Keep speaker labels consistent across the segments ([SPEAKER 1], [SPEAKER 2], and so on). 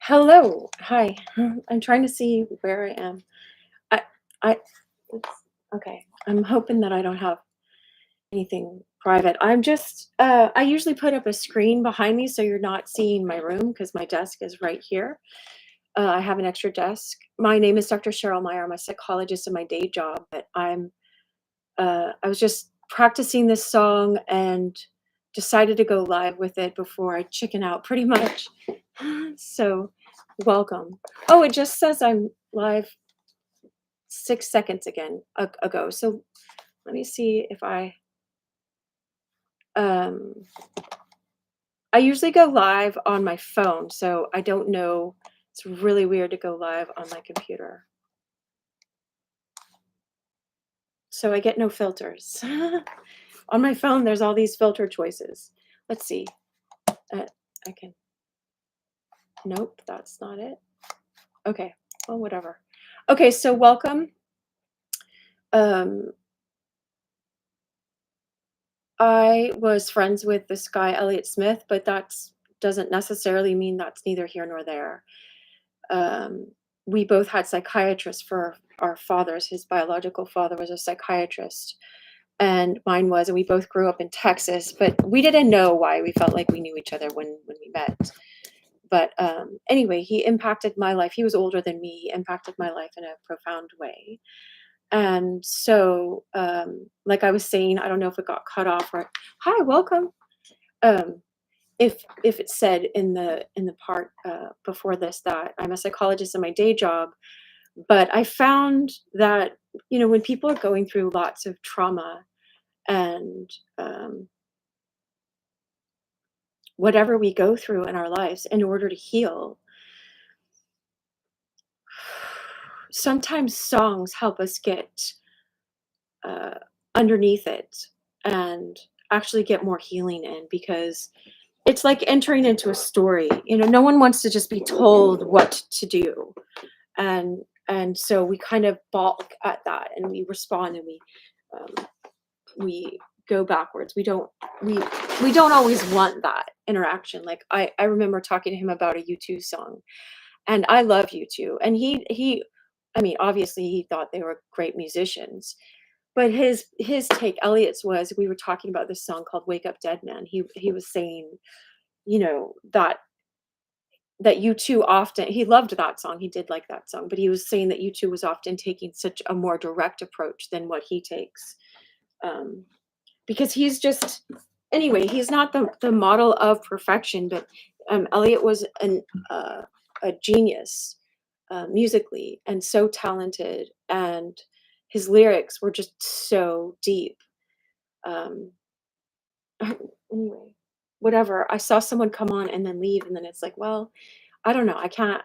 [SPEAKER 1] Hello. Hi. I'm trying to see where I am. I I oops, okay. I'm hoping that I don't have anything private. I usually put up a screen behind me so you're not seeing my room because my desk is right here. I have an extra desk. My name is Dr. Cheryl Meier. I'm a psychologist in my day job, but I was just practicing this song and decided to go live with it before I chicken out pretty much. So, welcome. Oh, it just says I'm live 6 seconds ago. So let me see if um, I usually go live on my phone, so I don't know. It's really weird to go live on my computer. So I get no filters. On my phone, there's all these filter choices. Let's see. I can. Nope, that's not it. Okay. Well, whatever. Okay, so welcome. Um, I was friends with this guy, Elliott Smith, but that's doesn't necessarily mean that's neither here nor there. Um, we both had psychiatrists for our fathers. His biological father was a psychiatrist, and mine was, and we both grew up in Texas, but we didn't know why we felt like we knew each other when we met. But anyway, he impacted my life. He was older than me. He impacted my life in a profound way. And so, like I was saying, I don't know if it got cut off or hi, welcome. Um, if it said in the part before this that I'm a psychologist in my day job, but I found that when people are going through lots of trauma and whatever we go through in our lives in order to heal, sometimes songs help us get uh, underneath it and actually get more healing in because it's like entering into a story. No one wants to just be told what to do, and so we kind of balk at that and we respond and we go backwards. We don't always want that interaction. Like I remember talking to him about a U2 song, and I love U2, and he I mean, obviously he thought they were great musicians, but his take, Elliott's, was we were talking about this song called "Wake Up Dead Man." He was saying, that U2 often, he loved that song. He did like that song, but he was saying that U2 was often taking such a more direct approach than what he takes. Um, because he's just anyway, he's not the model of perfection, but Elliott was a genius musically and so talented, and his lyrics were just so deep. Um, anyway, whatever. I saw someone come on and then leave, and then it's like, well, I don't know. I can't.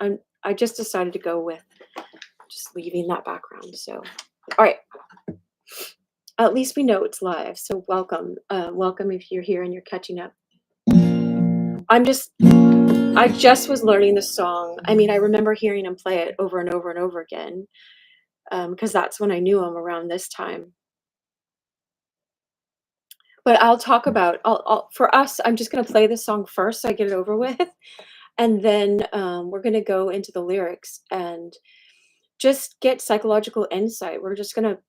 [SPEAKER 1] I just decided to go with just leaving that background. So, all right. At least we know it's live. So welcome. Welcome if you're here and you're catching up. I just was learning the song. I mean, I remember hearing him play it over and over and over again because that's when I knew him around this time. But I'll talk about, for us, I'm just going to play this song first so I get it over with. And then we're going to go into the lyrics and just get psychological insight. We're just going to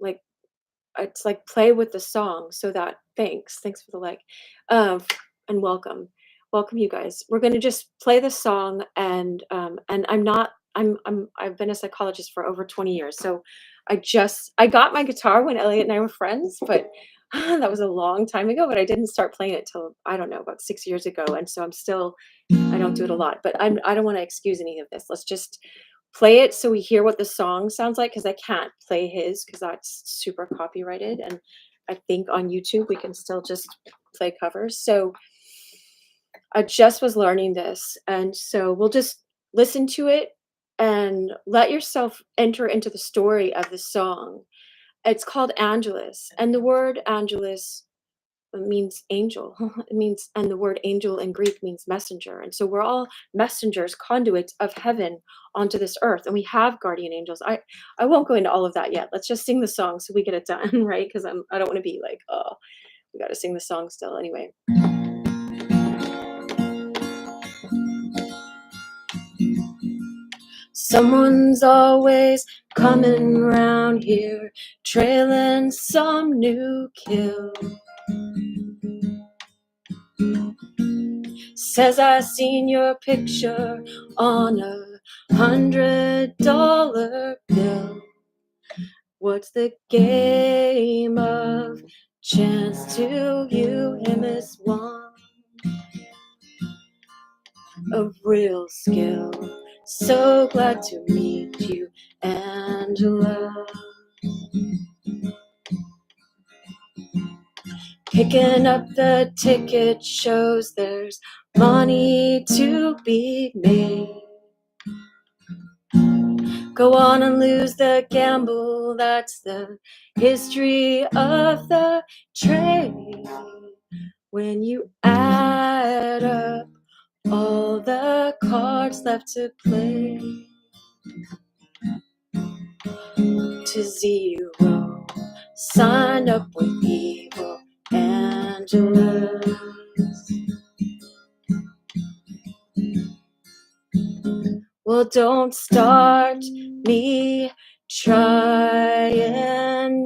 [SPEAKER 1] like, it's like play with the song so that thanks for the like, um and welcome you guys. We're going to just play the song, and I've been a psychologist for over 20 years, so I got my guitar when Elliot and I were friends, but that was a long time ago, but I didn't start playing it till I don't know, about 6 years ago, and so I don't do it a lot, but I don't want to excuse any of this. Let's just play it so we hear what the song sounds like, because I can't play his because that's super copyrighted, and I think on YouTube we can still just play covers. So I just was learning this, and so we'll just listen to it and let yourself enter into the story of the song. It's called Angelus, and the word Angelus means angel. It means, and the word angel in Greek means messenger. And so we're all messengers, conduits of heaven onto this earth, and we have guardian angels. I won't go into all of that yet. Let's just sing the song so we get it done, right? Because I don't want to be like, oh, we got to sing the song still anyway. Someone's always coming round here, trailing some new kill. Says I seen your picture on $100 bill. What's the game of chance to you? Him is one of real skill. So glad to meet you, Angela. Picking up the ticket shows there's money to be made. Go on and lose the gamble, that's the history of the trade. When you add up all the cards left to play to zero, sign up with evil Angelas. Well, don't start me trying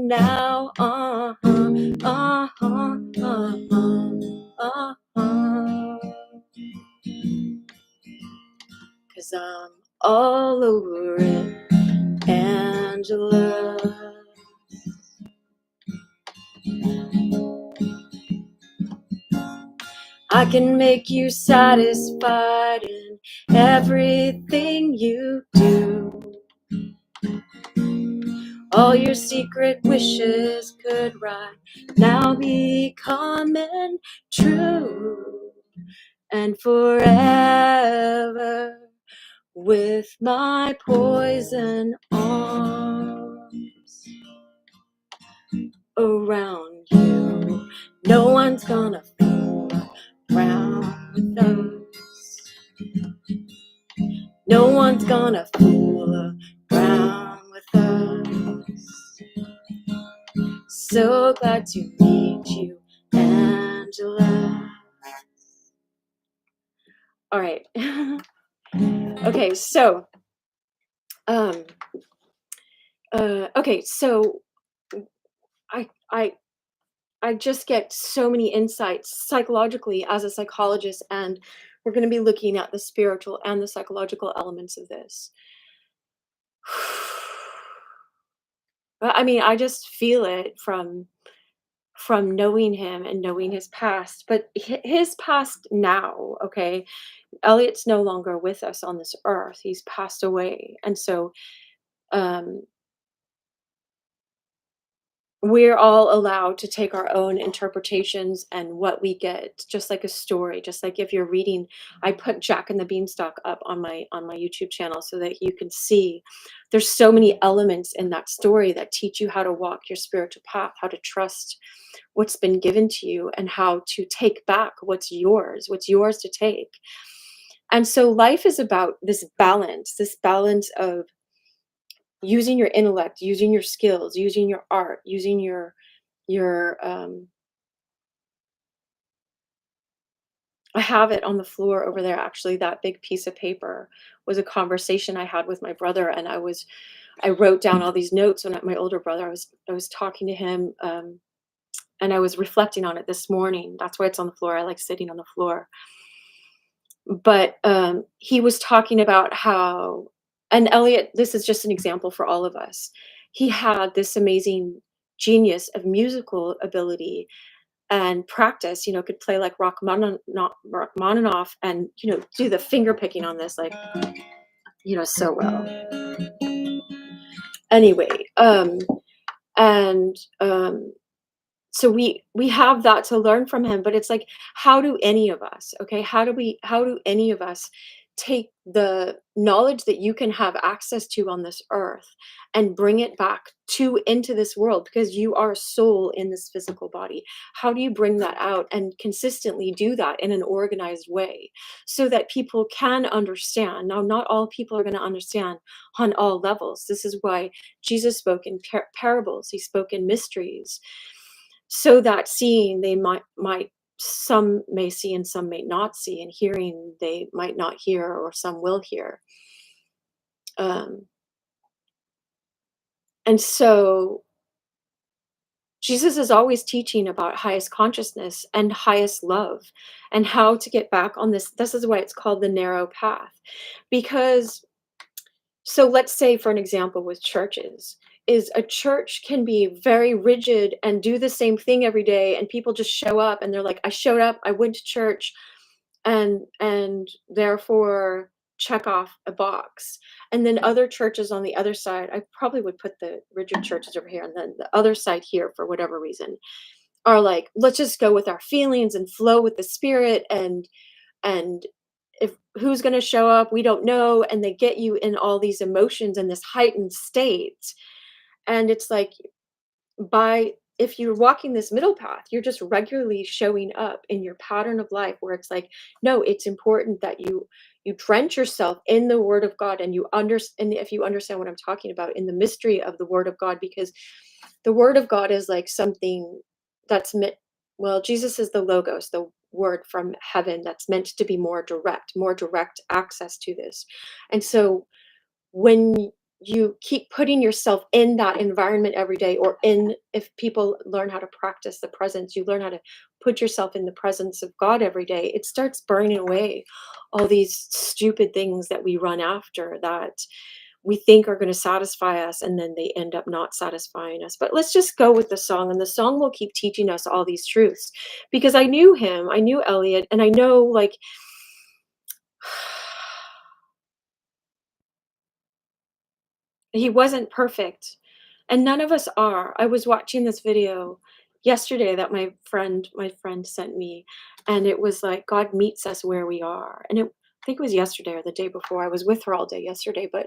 [SPEAKER 1] now. Cause I'm all over it, Angela. I can make you satisfied in everything you do. All your secret wishes could right now be coming true. And forever with my poison arms around you. No one's gonna fool around with us. No one's gonna fool around with us. So glad to meet you, Angela. All right. Okay, so okay, so I I I just get so many insights psychologically as a psychologist, and we're going to be looking at the spiritual and the psychological elements of this. I mean, I just feel it from knowing him and knowing his past, but his past now, okay? Elliott's no longer with us on this earth. He's passed away. And so um we're all allowed to take our own interpretations and what we get, just like a story, just like if you're reading. I put Jack and the Beanstalk up on my YouTube channel so that you can see there's so many elements in that story that teach you how to walk your spiritual path, how to trust what's been given to you, and how to take back what's yours to take. And so life is about this balance of using your intellect, using your skills, using your art, using your I have it on the floor over there actually. That big piece of paper was a conversation I had with my brother, and I wrote down all these notes when my older brother, I was talking to him, and I was reflecting on it this morning. That's why it's on the floor. I like sitting on the floor. But he was talking about how, and Elliot, this is just an example for all of us. He had this amazing genius of musical ability and practice, could play like Rachmaninoff and, do the finger picking on this, like, so well. Anyway, and so we have that to learn from him, but it's like, how do any of us, okay, how do any of us take the knowledge that you can have access to on this earth and bring it back to into this world, because you are a soul in this physical body? How do you bring that out and consistently do that in an organized way so that people can understand? Now, not all people are going to understand on all levels. This is why Jesus spoke in parables. He spoke in mysteries, so that seeing they might some may see and some may not see, and hearing they might not hear or some will hear. Um, and so Jesus is always teaching about highest consciousness and highest love and how to get back on this. This is why it's called the narrow path. Because, so let's say, for an example, with churches, is a church can be very rigid and do the same thing every day, and people just show up and they're like, I showed up, I went to church, and therefore check off a box. And then other churches on the other side, I probably would put the rigid churches over here, and then the other side here, for whatever reason, are like, let's just go with our feelings and flow with the spirit, and if who's going to show up, we don't know, and they get you in all these emotions and this heightened state. And it's like, by if you're walking this middle path, you're just regularly showing up in your pattern of life, where it's like, no, it's important that you drench yourself in the word of God, and you understand, if you understand what I'm talking about, in the mystery of the word of God, because the word of God is like something that's meant, well, Jesus is the logos, the word from heaven that's meant to be more direct access to this. And so when you keep putting yourself in that environment every day, or in, if people learn how to practice the presence, you learn how to put yourself in the presence of God every day, it starts burning away all these stupid things that we run after, that we think are going to satisfy us, and then they end up not satisfying us. But let's just go with the song, and the song will keep teaching us all these truths, because I knew him, I knew Elliott, and I know, like, he wasn't perfect, and none of us are. I was watching this video yesterday that my friend sent me, and it was like God meets us where we are. And I think it was yesterday or the day before. I was with her all day yesterday, but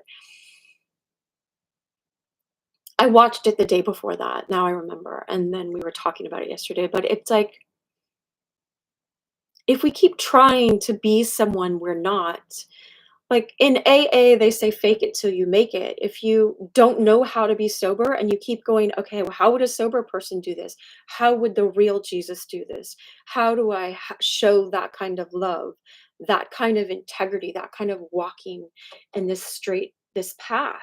[SPEAKER 1] I watched it the day before that. Now I remember. And then we were talking about it yesterday, but it's like, if we keep trying to be someone we're not, like in AA, they say fake it till you make it. If you don't know how to be sober and you keep going, okay, well, how would a sober person do this? How would the real Jesus do this? How do I show that kind of love, that kind of integrity, that kind of walking in this path,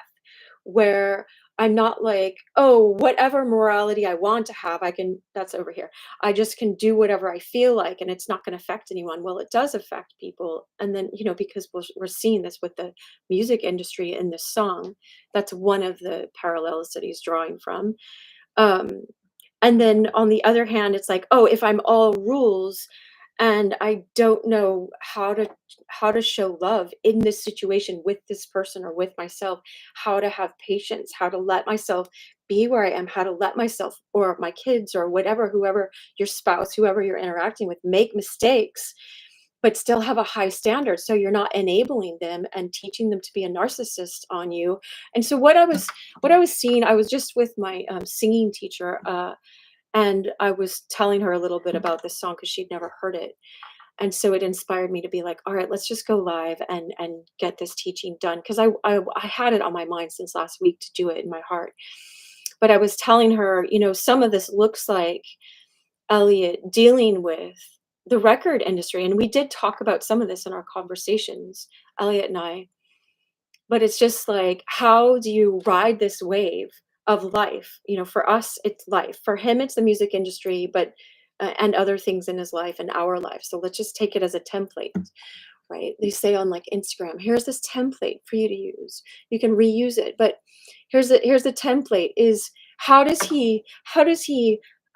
[SPEAKER 1] where I'm not like, oh, whatever morality I want to have, I can, that's over here. I just can do whatever I feel like, and it's not going to affect anyone. Well, it does affect people. And then, because we're seeing this with the music industry in this song. That's one of the parallels that he's drawing from. Um, and then on the other hand, it's like, oh, if I'm all rules and I don't know how to show love in this situation with this person or with myself, how to have patience, how to let myself be where I am, how to let myself or my kids or whatever, whoever your spouse, whoever you're interacting with, make mistakes, but still have a high standard, so you're not enabling them and teaching them to be a narcissist on you. And so what I was seeing, I was just with my singing teacher, and I was telling her a little bit about this song because she'd never heard it. And so it inspired me to be like, all right, let's just go live and get this teaching done, because I had it on my mind since last week to do it in my heart. But I was telling her, some of this looks like Elliot dealing with the record industry, and we did talk about some of this in our conversations, Elliot and I. But it's just like, how do you ride this wave of life? For us, it's life. For him, it's the music industry, but and other things in his life and our life. So let's just take it as a template, right? They say on like Instagram, here's this template for you to use. You can reuse it, but here's the template is, how does he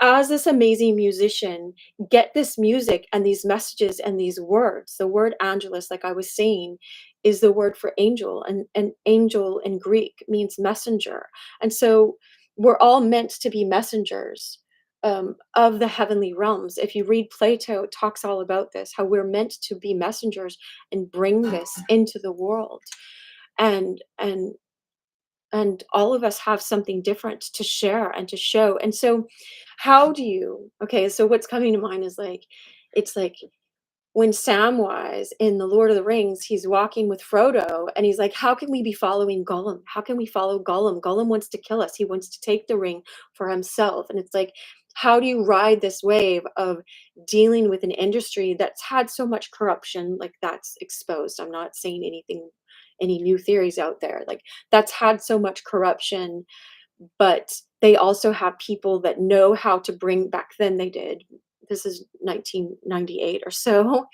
[SPEAKER 1] as this amazing musician get this music and these messages and these words. The word angelus, like I was saying, is the word for angel, and angel in Greek means messenger. And so we're all meant to be messengers of the heavenly realms. If you read Plato, it talks all about this, how we're meant to be messengers and bring this into the world. And and and all of us have something different to share and to show. And so how do you, okay, so what's coming to mind is like, it's like when Samwise in The Lord of the Rings, he's walking with Frodo and he's like, how can we be following Gollum? How can we follow Gollum? Gollum wants to kill us. He wants to take the ring for himself. And it's like, how do you ride this wave of dealing with an industry that's had so much corruption, like that's exposed? I'm not saying anything any new theories out there. Like, that's had so much corruption, but they also have people that know how to bring, back then they did. This is 1998 or so,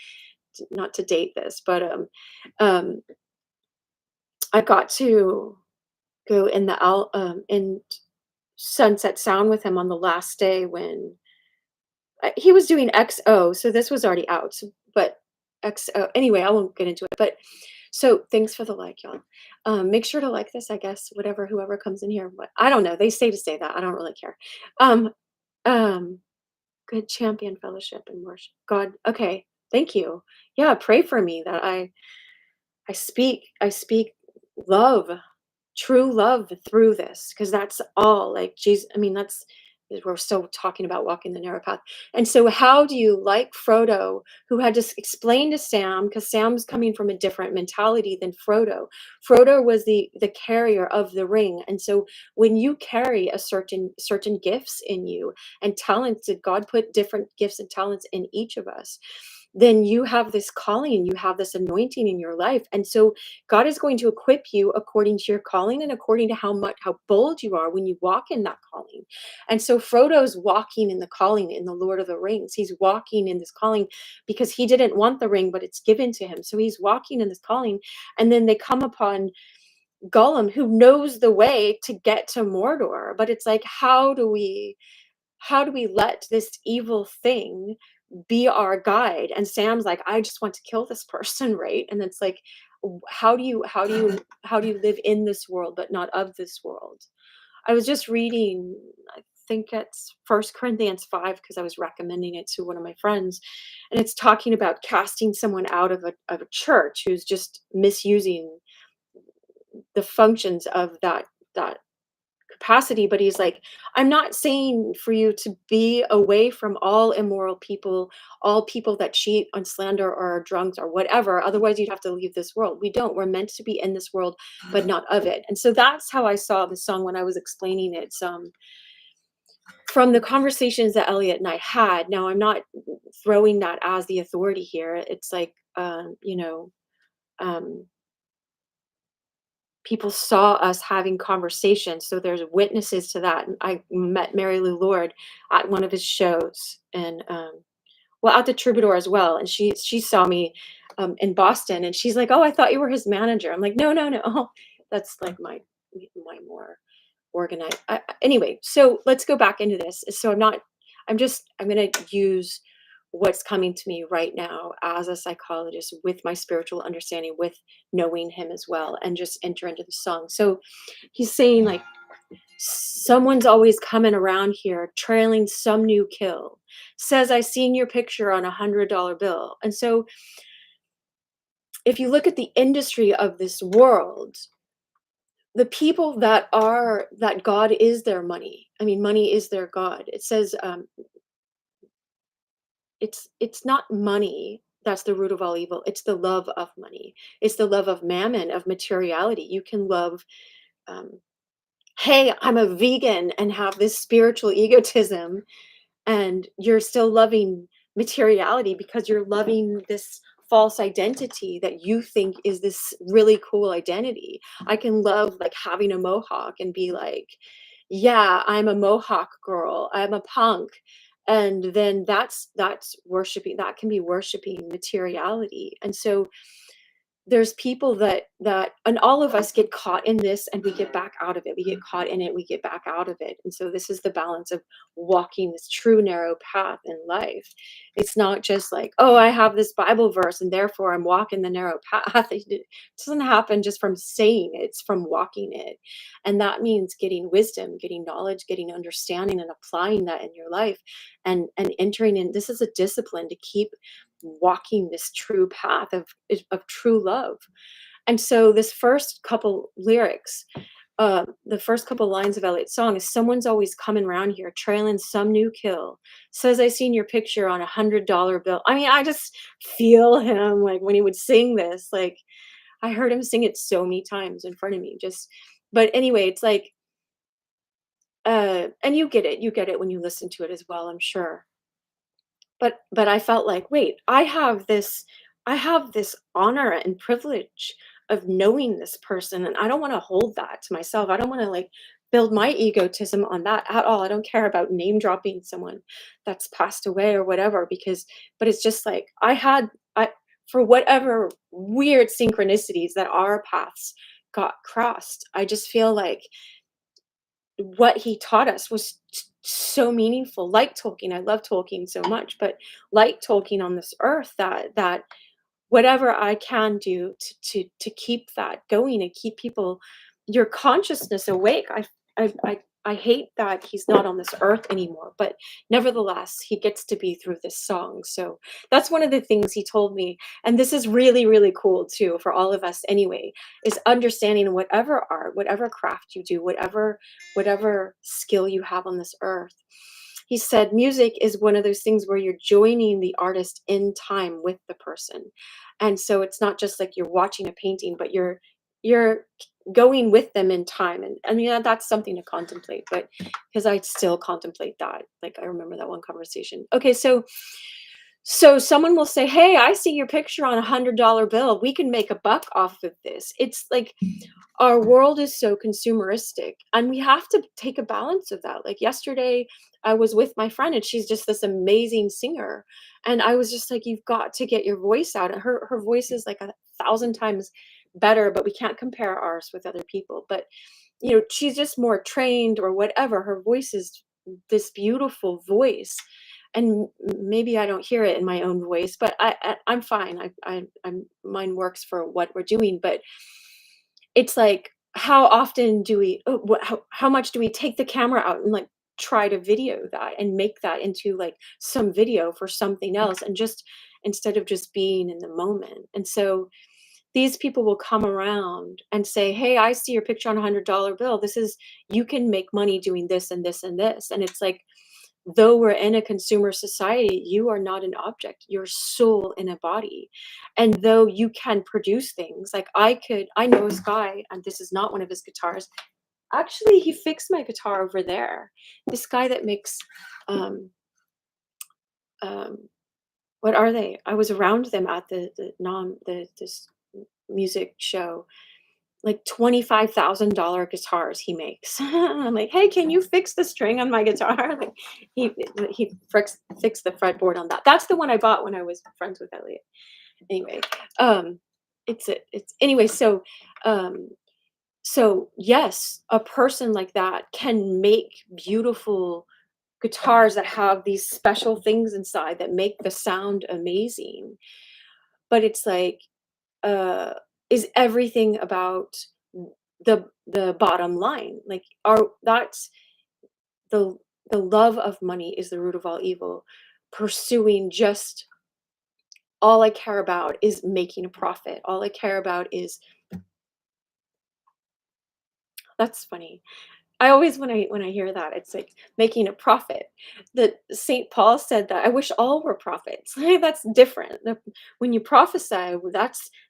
[SPEAKER 1] not to date this, but um I got to go in the in Sunset Sound with him on the last day when he was doing XO, so this was already out. But XO, anyway, I won't get into it. But so thanks for the like, y'all. Make sure to like this, I guess, whatever, whoever comes in here. But I don't know. They say to say that. I don't really care. Um, um, Good champion fellowship and worship. God, okay. Thank you. Yeah, pray for me that I speak love, true love through this, because that's all, like, Jesus, I mean, that's, we're still talking about walking the narrow path. And so how do you, like Frodo, who had to explain to Sam, because Sam's coming from a different mentality than Frodo. Frodo was the carrier of the ring. And so when you carry a certain gifts in you and talents, that God put different gifts and talents in each of us, then you have this calling, you have this anointing in your life. And so God is going to equip you according to your calling and according to how bold you are when you walk in that calling. And so Frodo's walking in the calling in the Lord of the Rings. He's walking in this calling because he didn't want the ring, but it's given to him. So he's walking in this calling. And then they come upon Gollum, who knows the way to get to Mordor. But it's like, how do we let this evil thing be our guide? And Sam's like, I just want to kill this person, right? And it's like, how do you live in this world but not of this world? I was just reading, I think it's First Corinthians 5, because I was recommending it to one of my friends, and it's talking about casting someone out of a church who's just misusing the functions of that capacity. But he's like, I'm not saying for you to be away from all immoral people, all people that cheat on slander or are drunks or whatever, otherwise you'd have to leave this world. We don't, we're meant to be in this world but not of it. And so that's how I saw the song when I was explaining it, from the conversations that Elliott and I had. Now, I'm not throwing that as the authority here. It's like, um people saw us having conversations, so there's witnesses to that. And I met Mary Lou Lord at one of his shows, and well, at the Troubadour as well. And she saw me in Boston, and she's like, "Oh, I thought you were his manager." I'm like, "No, no, no, that's like my more organized." Anyway, so let's go back into this. So I'm going to use what's coming to me right now as a psychologist, with my spiritual understanding, with knowing him as well, and just enter into the song. So he's saying, like, someone's always coming around here trailing some new kill, says I seen your picture on $100 bill. And so if you look at the industry of this world, the people that God is their money. I mean, money is their God. It says, it's not money that's the root of all evil. It's the love of money. It's the love of mammon, of materiality. You can love, um, hey, I'm a vegan, and have this spiritual egotism, and you're still loving materiality because you're loving this false identity that you think is this really cool identity. I can love, like, having a mohawk and be like, yeah, I'm a mohawk girl, I'm a punk. And then that's worshiping, that can be worshiping materiality. And so there's people that and all of us get caught in this, and we get back out of it. We get caught in it, we get back out of it. And so this is the balance of walking this true narrow path in life. It's not just like, oh, I have this Bible verse and therefore I'm walking the narrow path. It doesn't happen just from saying it, it's from walking it. And that means getting wisdom, getting knowledge, getting understanding, and applying that in your life, and entering in. This is a discipline to keep walking this true path of true love. And so this first couple lyrics, the first couple lines of Elliott's song is, someone's always coming around here trailing some new kill, says I seen your picture on $100 bill. I mean, I just feel him, like, when he would sing this, like, I heard him sing it so many times in front of me, just. But anyway, it's like, and you get it when you listen to it as well, I'm sure. But I felt like, wait, I have this honor and privilege of knowing this person, and I don't want to hold that to myself. I don't want to like build my egotism on that at all. I don't care about name dropping someone that's passed away or whatever, because but it's just like I for whatever weird synchronicities that our paths got crossed. I just feel like what he taught us was so meaningful. Like Tolkien, I love Tolkien so much, but like Tolkien on this earth, that whatever I can do to keep that going and keep people your consciousness awake. I hate that he's not on this earth anymore, but nevertheless, he gets to be through this song. So that's one of the things he told me. And this is really, really cool too for all of us anyway, is understanding whatever art, whatever craft you do, whatever skill you have on this earth. He said music is one of those things where you're joining the artist in time with the person. And so it's not just like you're watching a painting, but you're going with them in time. And I mean, that's something to contemplate, but because I still contemplate that. Like I remember that one conversation. Okay, so someone will say, "Hey, I see your picture on $100 bill. We can make a buck off of this." It's like our world is so consumeristic, and we have to take a balance of that. Like yesterday, I was with my friend, and she's just this amazing singer, and I was just like, "You've got to get your voice out." And her voice is like 1,000 times better, but we can't compare ours with other people. But she's just more trained or whatever. Her voice is this beautiful voice, and maybe I don't hear it in my own voice, but I'm fine. I'm mine works for what we're doing. But it's like, how often do we? How much do we take the camera out and like try to video that and make that into like some video for something else, and just instead of just being in the moment? And so these people will come around and say, "Hey, I see your picture on $100 bill. This is you can make money doing this and this and this." And it's like, though we're in a consumer society, you are not an object. You're soul in a body. And though you can produce things, like I know this guy, and this is not one of his guitars. Actually, he fixed my guitar over there. This guy that makes um um what are they? I was around them at the non the this music show, like $25,000 guitars he makes. I'm like, "Hey, can you fix the string on my guitar?" Like he fixed the fretboard on that. That's the one I bought when I was friends with Elliott. Anyway, um, it's anyway. Um, so yes, a person like that can make beautiful guitars that have these special things inside that make the sound amazing. But it's like, uh, is everything about the bottom line? Like, are that's the the love of money is the root of all evil. Pursuing just all I care about is making a profit. All I care about is that's funny. I always when I hear that, it's like making a profit. That Saint Paul said that I wish all were prophets. That's different. When you prophesy,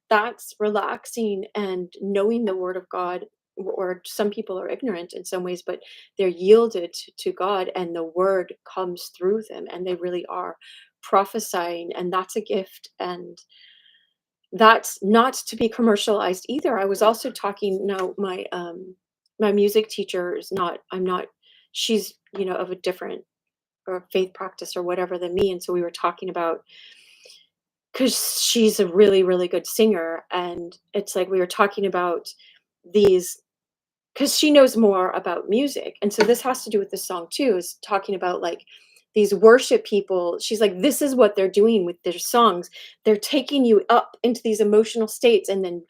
[SPEAKER 1] that's relaxing and knowing the word of God. Or some people are ignorant in some ways, but they're yielded to God, and the word comes through them, and they really are prophesying, and that's a gift. And that's not to be commercialized either. I was also talking no, my music teacher is not I'm not she's, of a different or faith practice or whatever than me. And so we were talking about because she's a really, really good singer. And it's like we were talking about these because she knows more about music. And so this has to do with the song too, is talking about like these worship people. She's like, this is what they're doing with their songs. They're taking you up into these emotional states and then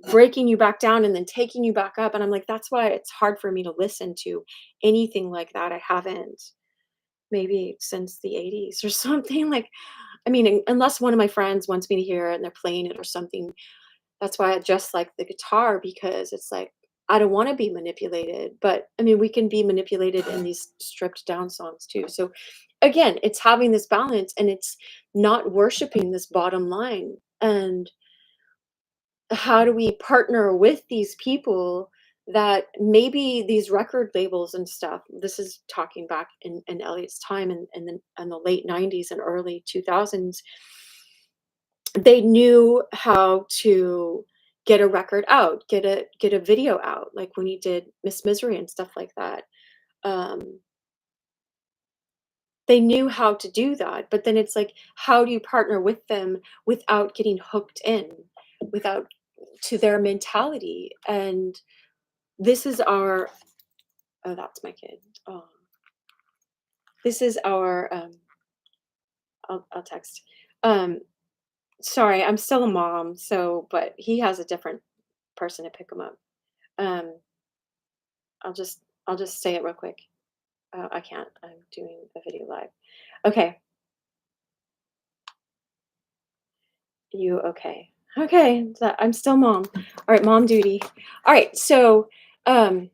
[SPEAKER 1] breaking you back down and then taking you back up. And I'm like, that's why it's hard for me to listen to anything like that. I haven't maybe since the 80s or something. Like, I mean, unless one of my friends wants me to hear it and they're playing it or something, that's why I just like the guitar, because it's like I don't wanna be manipulated, but, I mean, we can be manipulated in these stripped down songs too. So, again, it's having this balance, and it's not worshiping this bottom line. And how do we partner with these people that maybe these record labels and stuff, this is talking back in Elliott's time in the late '90s and early 2000s, they knew how to get a record out, get a video out, like when he did Miss Misery and stuff like that. Um, they knew how to do that, but then it's like, how do you partner with them without getting hooked in, without to their mentality? And this is our oh, that's my kid. Oh, this is our I'll text. Um, sorry, I'm still a mom, so but he has a different person to pick him up. Um, I'll just say it real quick. I can't. I'm doing a video live. Okay, you okay? Okay, so I'm still mom. All right, mom duty. All right, um,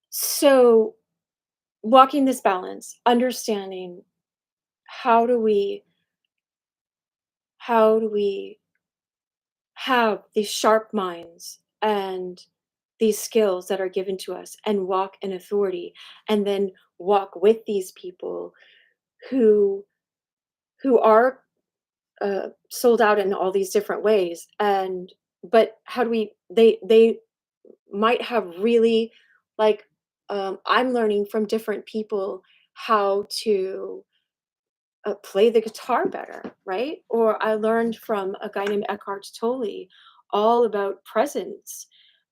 [SPEAKER 1] so walking this balance, understanding how do we how do we have these sharp minds and these skills that are given to us and walk in authority, and then walk with these people who are sold out in all these different ways. And but how do we they might have really, like, I'm learning from different people how to play the guitar better, right? Or I learned from a guy named Eckhart Tolle all about presence,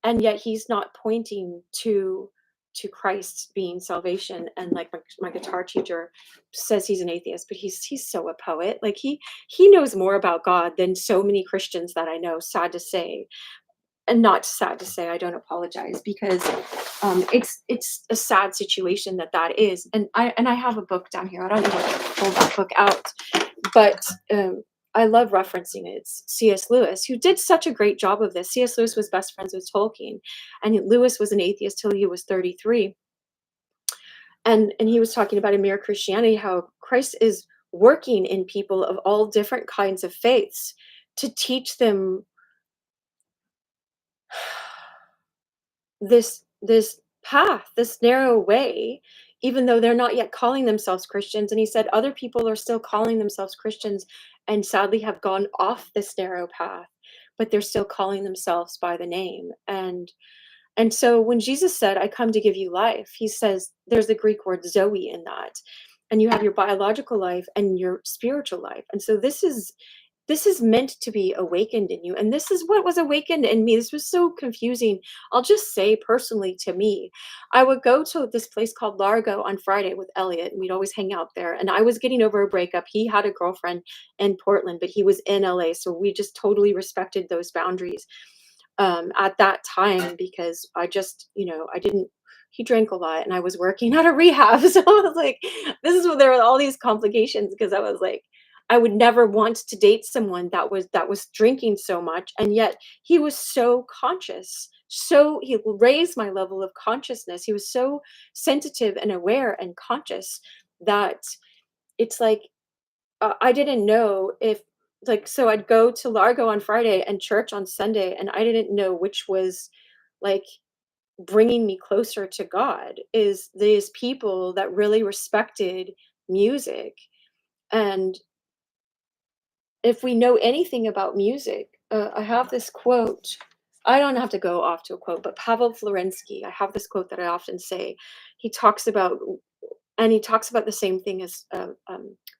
[SPEAKER 1] and yet he's not pointing to Christ being salvation. And like my guitar teacher says he's an atheist, but he's so a poet. Like he knows more about God than so many Christians that I know. Sad to say, and not sad to say, I don't apologize, because it's a sad situation that that is. And I have a book down here. I don't even pull that book out, but I love referencing it. It's C.S. Lewis, who did such a great job of this. C.S. Lewis was best friends with Tolkien, and Lewis was an atheist till he was 33. And he was talking about in Mere Christianity how Christ is working in people of all different kinds of faiths to teach them this path, this narrow way, even though they're not yet calling themselves Christians. And he said other people are still calling themselves Christians and sadly have gone off this narrow path, but they're still calling themselves by the name. And so when Jesus said, I come to give you life, he says there's the Greek word Zoe in that. And you have your biological life and your spiritual life. And so this is meant to be awakened in you. And this is what was awakened in me. This was so confusing. I'll just say personally to me, I would go to this place called Largo on Friday with Elliott, and we'd always hang out there. And I was getting over a breakup. He had a girlfriend in Portland, but he was in LA. So we just totally respected those boundaries at that time, because I just, I didn't, he drank a lot and I was working at a rehab. So I was like, this is what there were all these complications, because I was like, I would never want to date someone that was drinking so much. And yet he was so conscious. So he raised my level of consciousness. He was so sensitive and aware and conscious that it's like I didn't know if, like, so I'd go to Largo on Friday and church on Sunday, and I didn't know which was, like, bringing me closer to God, is these people that really respected music. And if we know anything about music, I have this quote. I don't have to go off to a quote, but Pavel Florensky, I have this quote that I often say. He talks about, and he talks about the same thing as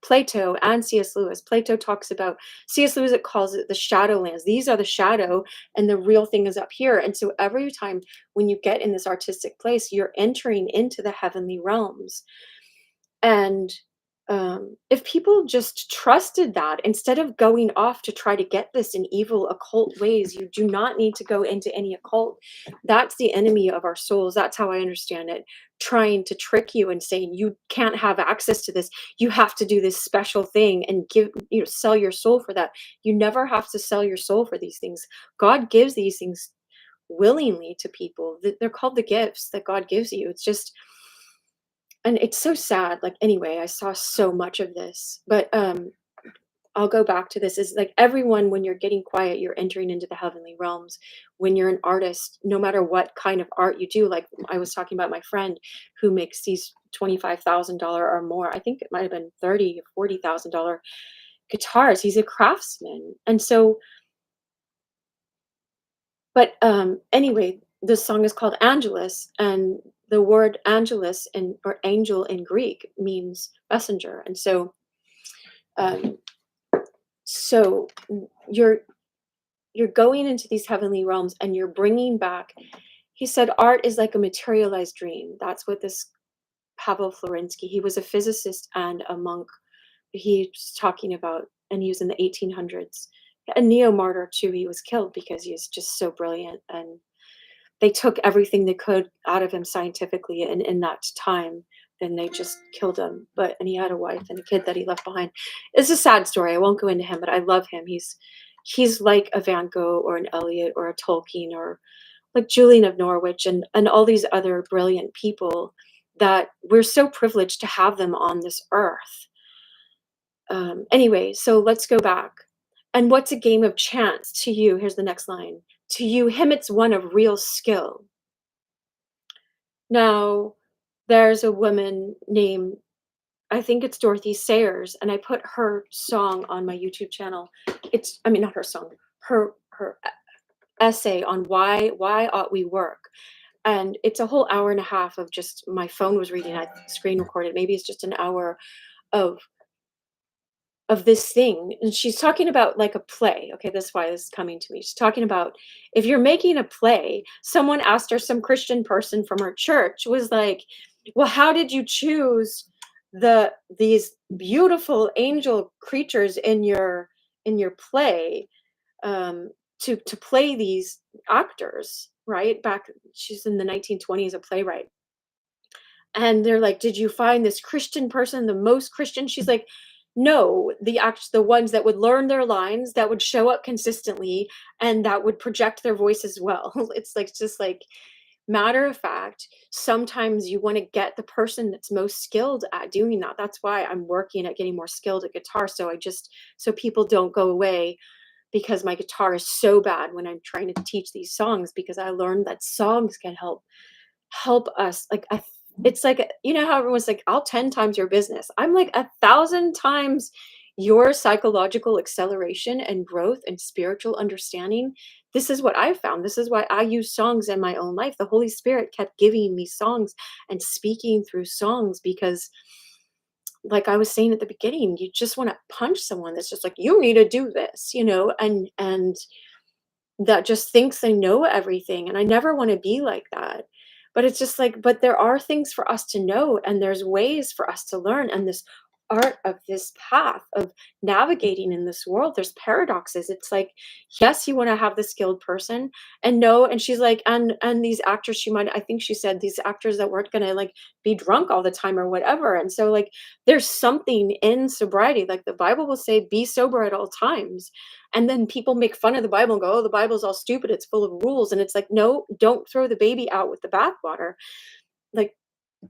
[SPEAKER 1] Plato and C.S. Lewis. Plato talks about, C.S. Lewis calls it the shadowlands. These are the shadow, and the real thing is up here. And so every time when you get in this artistic place, you're entering into the heavenly realms. And if people just trusted that, instead of going off to try to get this in evil occult ways, you do not need to go into any occult. That's the enemy of our souls. That's how I understand it. Trying to trick you and saying you can't have access to this. You have to do this special thing and sell your soul for that. You never have to sell your soul for these things. God gives these things willingly to people. They're called the gifts that God gives you. It's just, and it's so sad. Like, anyway, I saw so much of this, but I'll go back to this, is like, everyone, when you're getting quiet, you're entering into the heavenly realms. When you're an artist, no matter what kind of art you do, like I was talking about my friend who makes these $25,000 or more, I think it might have been 30 or $40,000 guitars. He's a craftsman. And so But anyway, this song is called Angelus, and the word angelus in or angel in Greek means messenger. And um, you're going into these heavenly realms and you're bringing back. He said art is like a materialized dream. That's what this Pavel Florensky. He was a physicist and a monk. He's talking about, and he was in the 1800s. A neo martyr too. He was killed because he was just so brilliant, and they took everything they could out of him scientifically, and in that time, then they just killed him. And he had a wife and a kid that he left behind. It's a sad story. I won't go into him, but I love him. He's like a Van Gogh or an Elliott or a Tolkien or like Julian of Norwich and all these other brilliant people that we're so privileged to have them on this earth. Anyway, so let's go back. And what's a game of chance to you? Here's the next line. To you, him it's one of real skill. Now, there's a woman named, I think it's Dorothy Sayers, and I put her song on my YouTube channel. I mean, not her song, her essay on why ought we work. And it's a whole hour and a half of just my phone was reading, I screen recorded. Maybe it's just an hour of this thing. And she's talking about like a play. Okay, that's why this is coming to me. She's talking about if you're making a play, someone asked her, some Christian person from her church was like, well, how did you choose these beautiful angel creatures in your play to play these actors, right? Back, she's in the 1920s, a playwright. And they're like, "Did you find this Christian person the most Christian?" She's like, "No, the ones that would learn their lines, that would show up consistently, and that would project their voice as well." It's like just like matter of fact, sometimes you want to get the person that's most skilled at doing that. That's why I'm working at getting more skilled at guitar. So people don't go away because my guitar is so bad when I'm trying to teach these songs, because I learned that songs can help us. It's like, you know how everyone's like, I'll 10 times your business. I'm like 1,000 times your psychological acceleration and growth and spiritual understanding. This is what I found. This is why I use songs in my own life. The Holy Spirit kept giving me songs and speaking through songs because, like I was saying at the beginning, you just want to punch someone that's just like, you need to do this, and that just thinks they know everything, and I never wanna be like that. But it's just like, but there are things for us to know, and there's ways for us to learn, and this art of this path of navigating in this world, there's paradoxes. It's like, yes, you wanna have the skilled person, and no, and she's like, and these actors, I think she said these actors that weren't gonna, like, be drunk all the time or whatever, and so, like, there's something in sobriety, like, the Bible will say, "Be sober at all times." And then people make fun of the Bible and go, "Oh, the Bible's all stupid. It's full of rules." And it's like, no, don't throw the baby out with the bathwater. Like,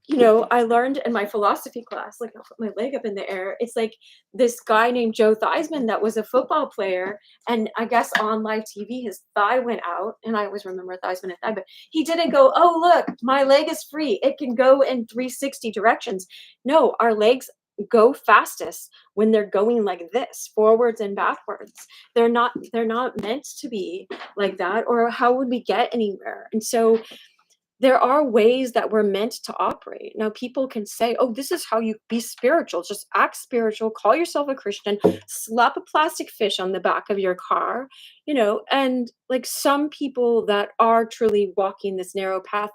[SPEAKER 1] I learned in my philosophy class, like, I'll put my leg up in the air. It's like this guy named Joe Theismann that was a football player. And I guess on live TV, his thigh went out. And I always remember Theismann and thigh, but he didn't go, "Oh, look, my leg is free. It can go in 360 directions." No, our legs go fastest when they're going like this, forwards and backwards. They're not meant to be like that, or how would we get anywhere? And so there are ways that we're meant to operate. Now, people can say, "Oh, this is how you be spiritual. Just act spiritual, call yourself a Christian, slap a plastic fish on the back of your car," and like some people that are truly walking this narrow path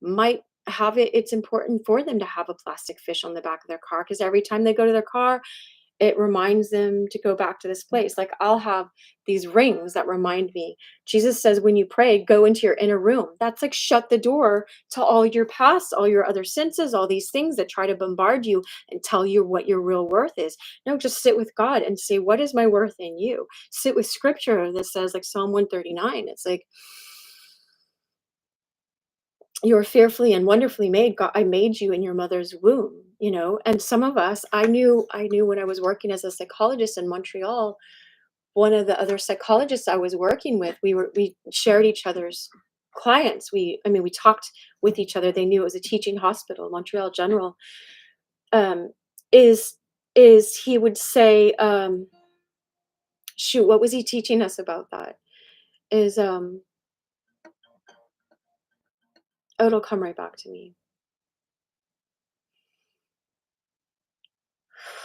[SPEAKER 1] might have it's important for them to have a plastic fish on the back of their car, because every time they go to their car, it reminds them to go back to this place. Like, I'll have these rings that remind me. Jesus says, when you pray, go into your inner room. That's like shut the door to all your past, all your other senses, all these things that try to bombard you and tell you what your real worth is. No, just sit with God and say, what is my worth in you? Sit with scripture that says, like Psalm 139, it's like, you're fearfully and wonderfully made. God, I made you in your mother's womb. And some of us, I knew when I was working as a psychologist in Montreal, one of the other psychologists I was working with, we shared each other's clients. We talked with each other. They knew it was a teaching hospital, Montreal General. Um, is he would say, shoot, what was he teaching us about that? Is Oh, it'll come right back to me.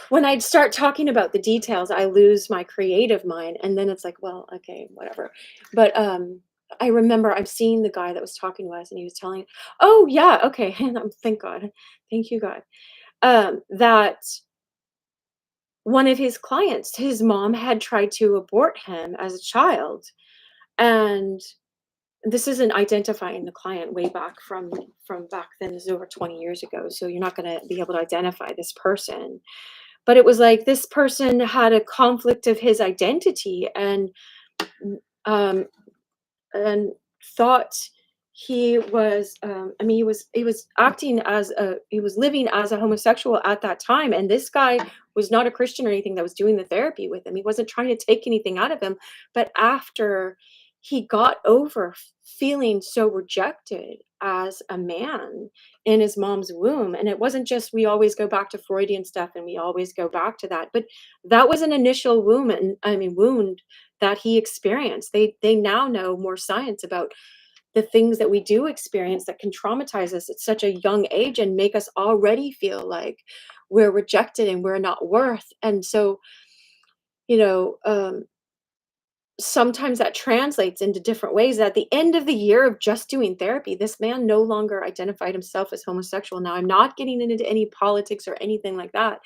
[SPEAKER 1] When I'd start talking about the details, I lose my creative mind, and then it's like, well, okay, whatever. But I remember I'm seeing the guy that was talking to us, and he was telling, oh yeah, okay, and thank God, thank you God, that one of his clients, his mom had tried to abort him as a child, and this isn't identifying the client way back from back then. This is over 20 years ago, so you're not going to be able to identify this person. But it was like this person had a conflict of his identity um, and thought he was I mean he was acting as a he was living as a homosexual at that time, and this guy was not a Christian or anything that was doing the therapy with him. He wasn't trying to take anything out of him, but after he got over feeling so rejected as a man in his mom's womb, and it wasn't just, we always go back to Freudian stuff and we always go back to that, but that was an initial wound that he experienced. They now know more science about the things that we do experience that can traumatize us at such a young age and make us already feel like we're rejected and we're not worth. And so, you know, sometimes that translates into different ways. At the end of the year of just doing therapy, this man no longer identified himself as homosexual. Now, I'm not getting into any politics or anything like that,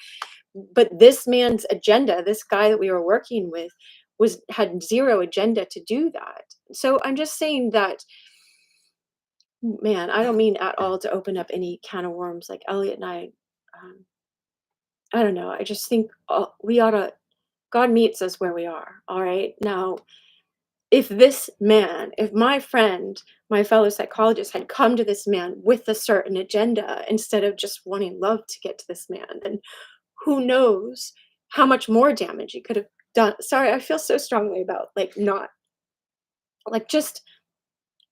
[SPEAKER 1] but this man's agenda, this guy that we were working with, was had zero agenda to do that. So I'm just saying that, man, I don't mean at all to open up any can of worms. Like Elliot and um, I don't know. I just think we ought to. God meets us where we are. All right. Now, if this man, if my friend, my fellow psychologist had come to this man with a certain agenda instead of just wanting love to get to this man, then who knows how much more damage he could have done. Sorry, I feel so strongly about like not like just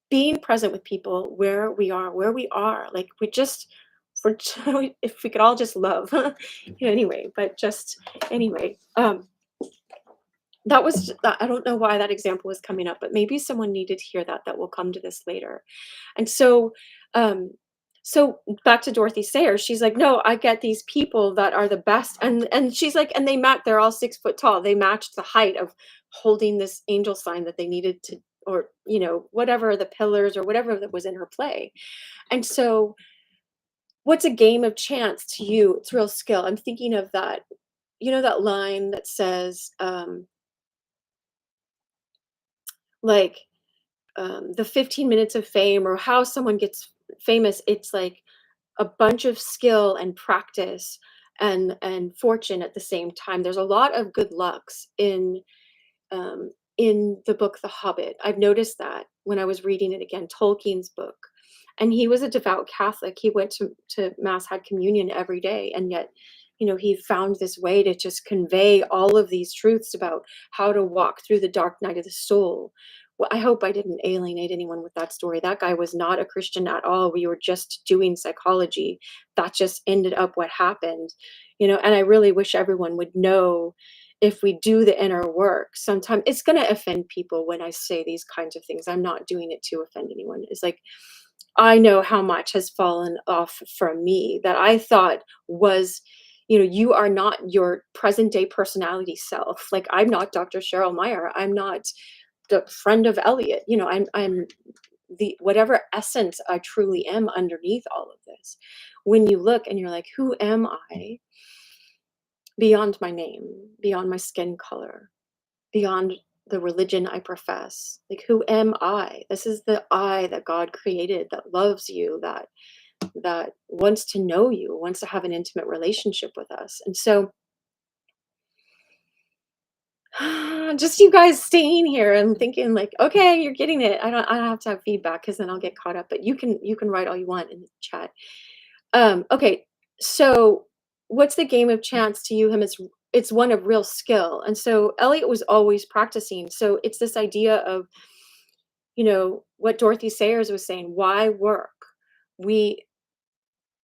[SPEAKER 1] being present with people where we are. Like we just for if we could all just love. Anyway, but just anyway. That was I don't know why that example was coming up, but maybe someone needed to hear that will come to this later. And um, so back to Dorothy Sayers, she's like, "No, I get these people that are the best," and she's like, "And they match. They're all 6 foot tall. They matched the height of holding this angel sign that they needed to, or whatever the pillars or whatever that was in her play." And so, what's a game of chance to you? It's real skill. I'm thinking of that. That line that says, like the 15 minutes of fame or how someone gets famous. It's like a bunch of skill and practice and fortune at the same time. There's a lot of good lucks in the book The Hobbit. I've noticed that when I was reading it again, Tolkien's book. And he was a devout Catholic. He went to Mass, had communion every day, and yet, he found this way to just convey all of these truths about how to walk through the dark night of the soul. Well, I hope I didn't alienate anyone with that story. That guy was not a Christian at all. We were just doing psychology. That just ended up what happened. And I really wish everyone would know, if we do the inner work, sometimes it's going to offend people when I say these kinds of things. I'm not doing it to offend anyone. It's like, I know how much has fallen off from me that I thought was, you are not your present day personality self. Like, I'm not Dr. Cheryl Meier. I'm not the friend of Elliott. I'm the whatever essence I truly am underneath all of this. When you look and you're like, who am I beyond my name, beyond my skin color, beyond the religion I profess? Like, who am I? This is the I that God created, that loves you, that wants to know you, wants to have an intimate relationship with us. And so, just you guys staying here and thinking like, okay, you're getting it. I don't have to have feedback because then I'll get caught up. But you can write all you want in the chat. Okay, so what's the game of chance to you? Him, it's one of real skill. And so Elliot was always practicing. So it's this idea of, what Dorothy Sayers was saying. Why work? We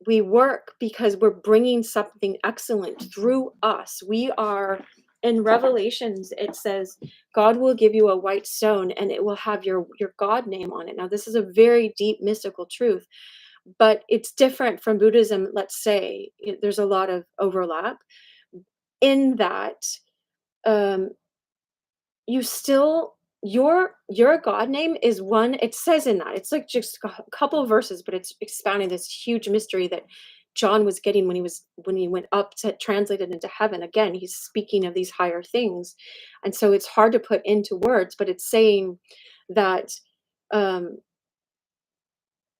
[SPEAKER 1] we work because we're bringing something excellent through us. We are in Revelations, it says, God will give you a white stone and it will have your God name on it. Now, this is a very deep mystical truth, but it's different from Buddhism. Let's say there's a lot of overlap in that. Um, you still your God name is one. It says in that, it's like just a couple of verses, but it's expounding this huge mystery that John was getting when he went up to translate it into heaven. Again, he's speaking of these higher things, and so it's hard to put into words, but it's saying that. um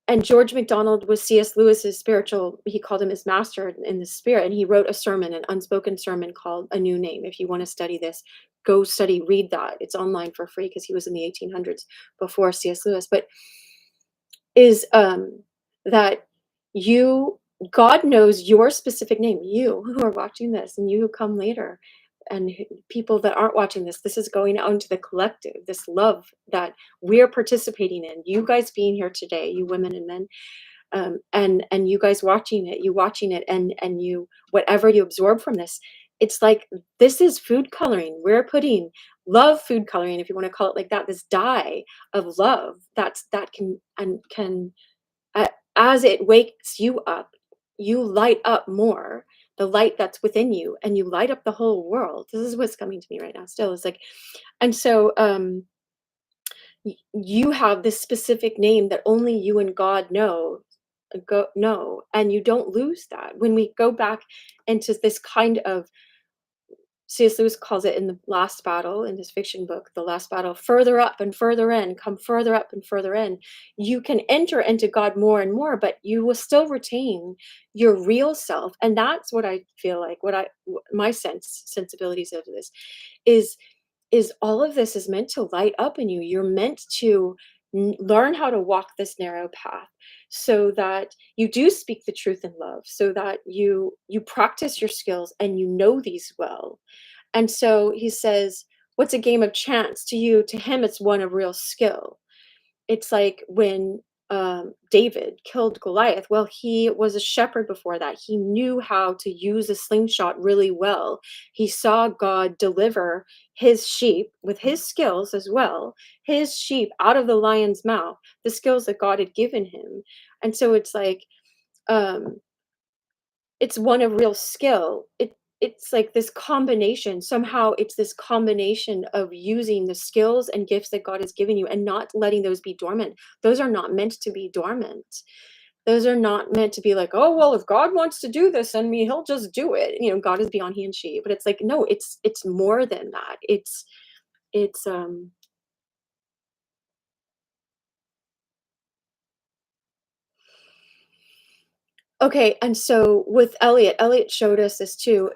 [SPEAKER 1] and George MacDonald was C.S. Lewis's spiritual, he called him his master in the spirit, and he wrote a sermon, an unspoken sermon called A New Name. If you want to study this, go study, read that. It's online for free because he was in the 1800s before C.S. Lewis. But is that you God knows your specific name, you who are watching this and you who come later, and people that aren't watching this. This is going out into the collective, this love that we're participating in, you guys being here today, you women and men, and you guys watching it, and you, whatever you absorb from this, it's like, this is food coloring. We're putting love food coloring, if you want to call it like that, this dye of love that can, and can, as it wakes you up, you light up more, the light that's within you, and you light up the whole world. This is what's coming to me right now still. It's like, and so you have this specific name that only you and God know, and you don't lose that. When we go back into this kind of, C.S. Lewis calls it in The Last Battle, in his fiction book, The Last Battle, further up and further in, come further up and further in. You can enter into God more and more, but you will still retain your real self. And that's what I feel like, my sensibilities of this is all of this is meant to light up in you. You're meant to learn how to walk this narrow path so that you do speak the truth in love, so that you practice your skills and you know these well. And so he says, what's a game of chance to you? To him, it's one of real skill. It's like when David killed Goliath. Well, he was a shepherd before that. He knew how to use a slingshot really well. He saw God deliver his sheep with his skills as well, his sheep out of the lion's mouth, the skills that God had given him. And so it's like, um, it's one of real skill. It's like this combination. Somehow it's this combination of using the skills and gifts that God has given you and not letting those be dormant. Those are not meant to be dormant. Those are not meant to be like, oh well, if God wants to do this in me, he'll just do it. God is beyond he and she. But it's like, no, it's more than that. It's okay, and so with Elliott showed us this too.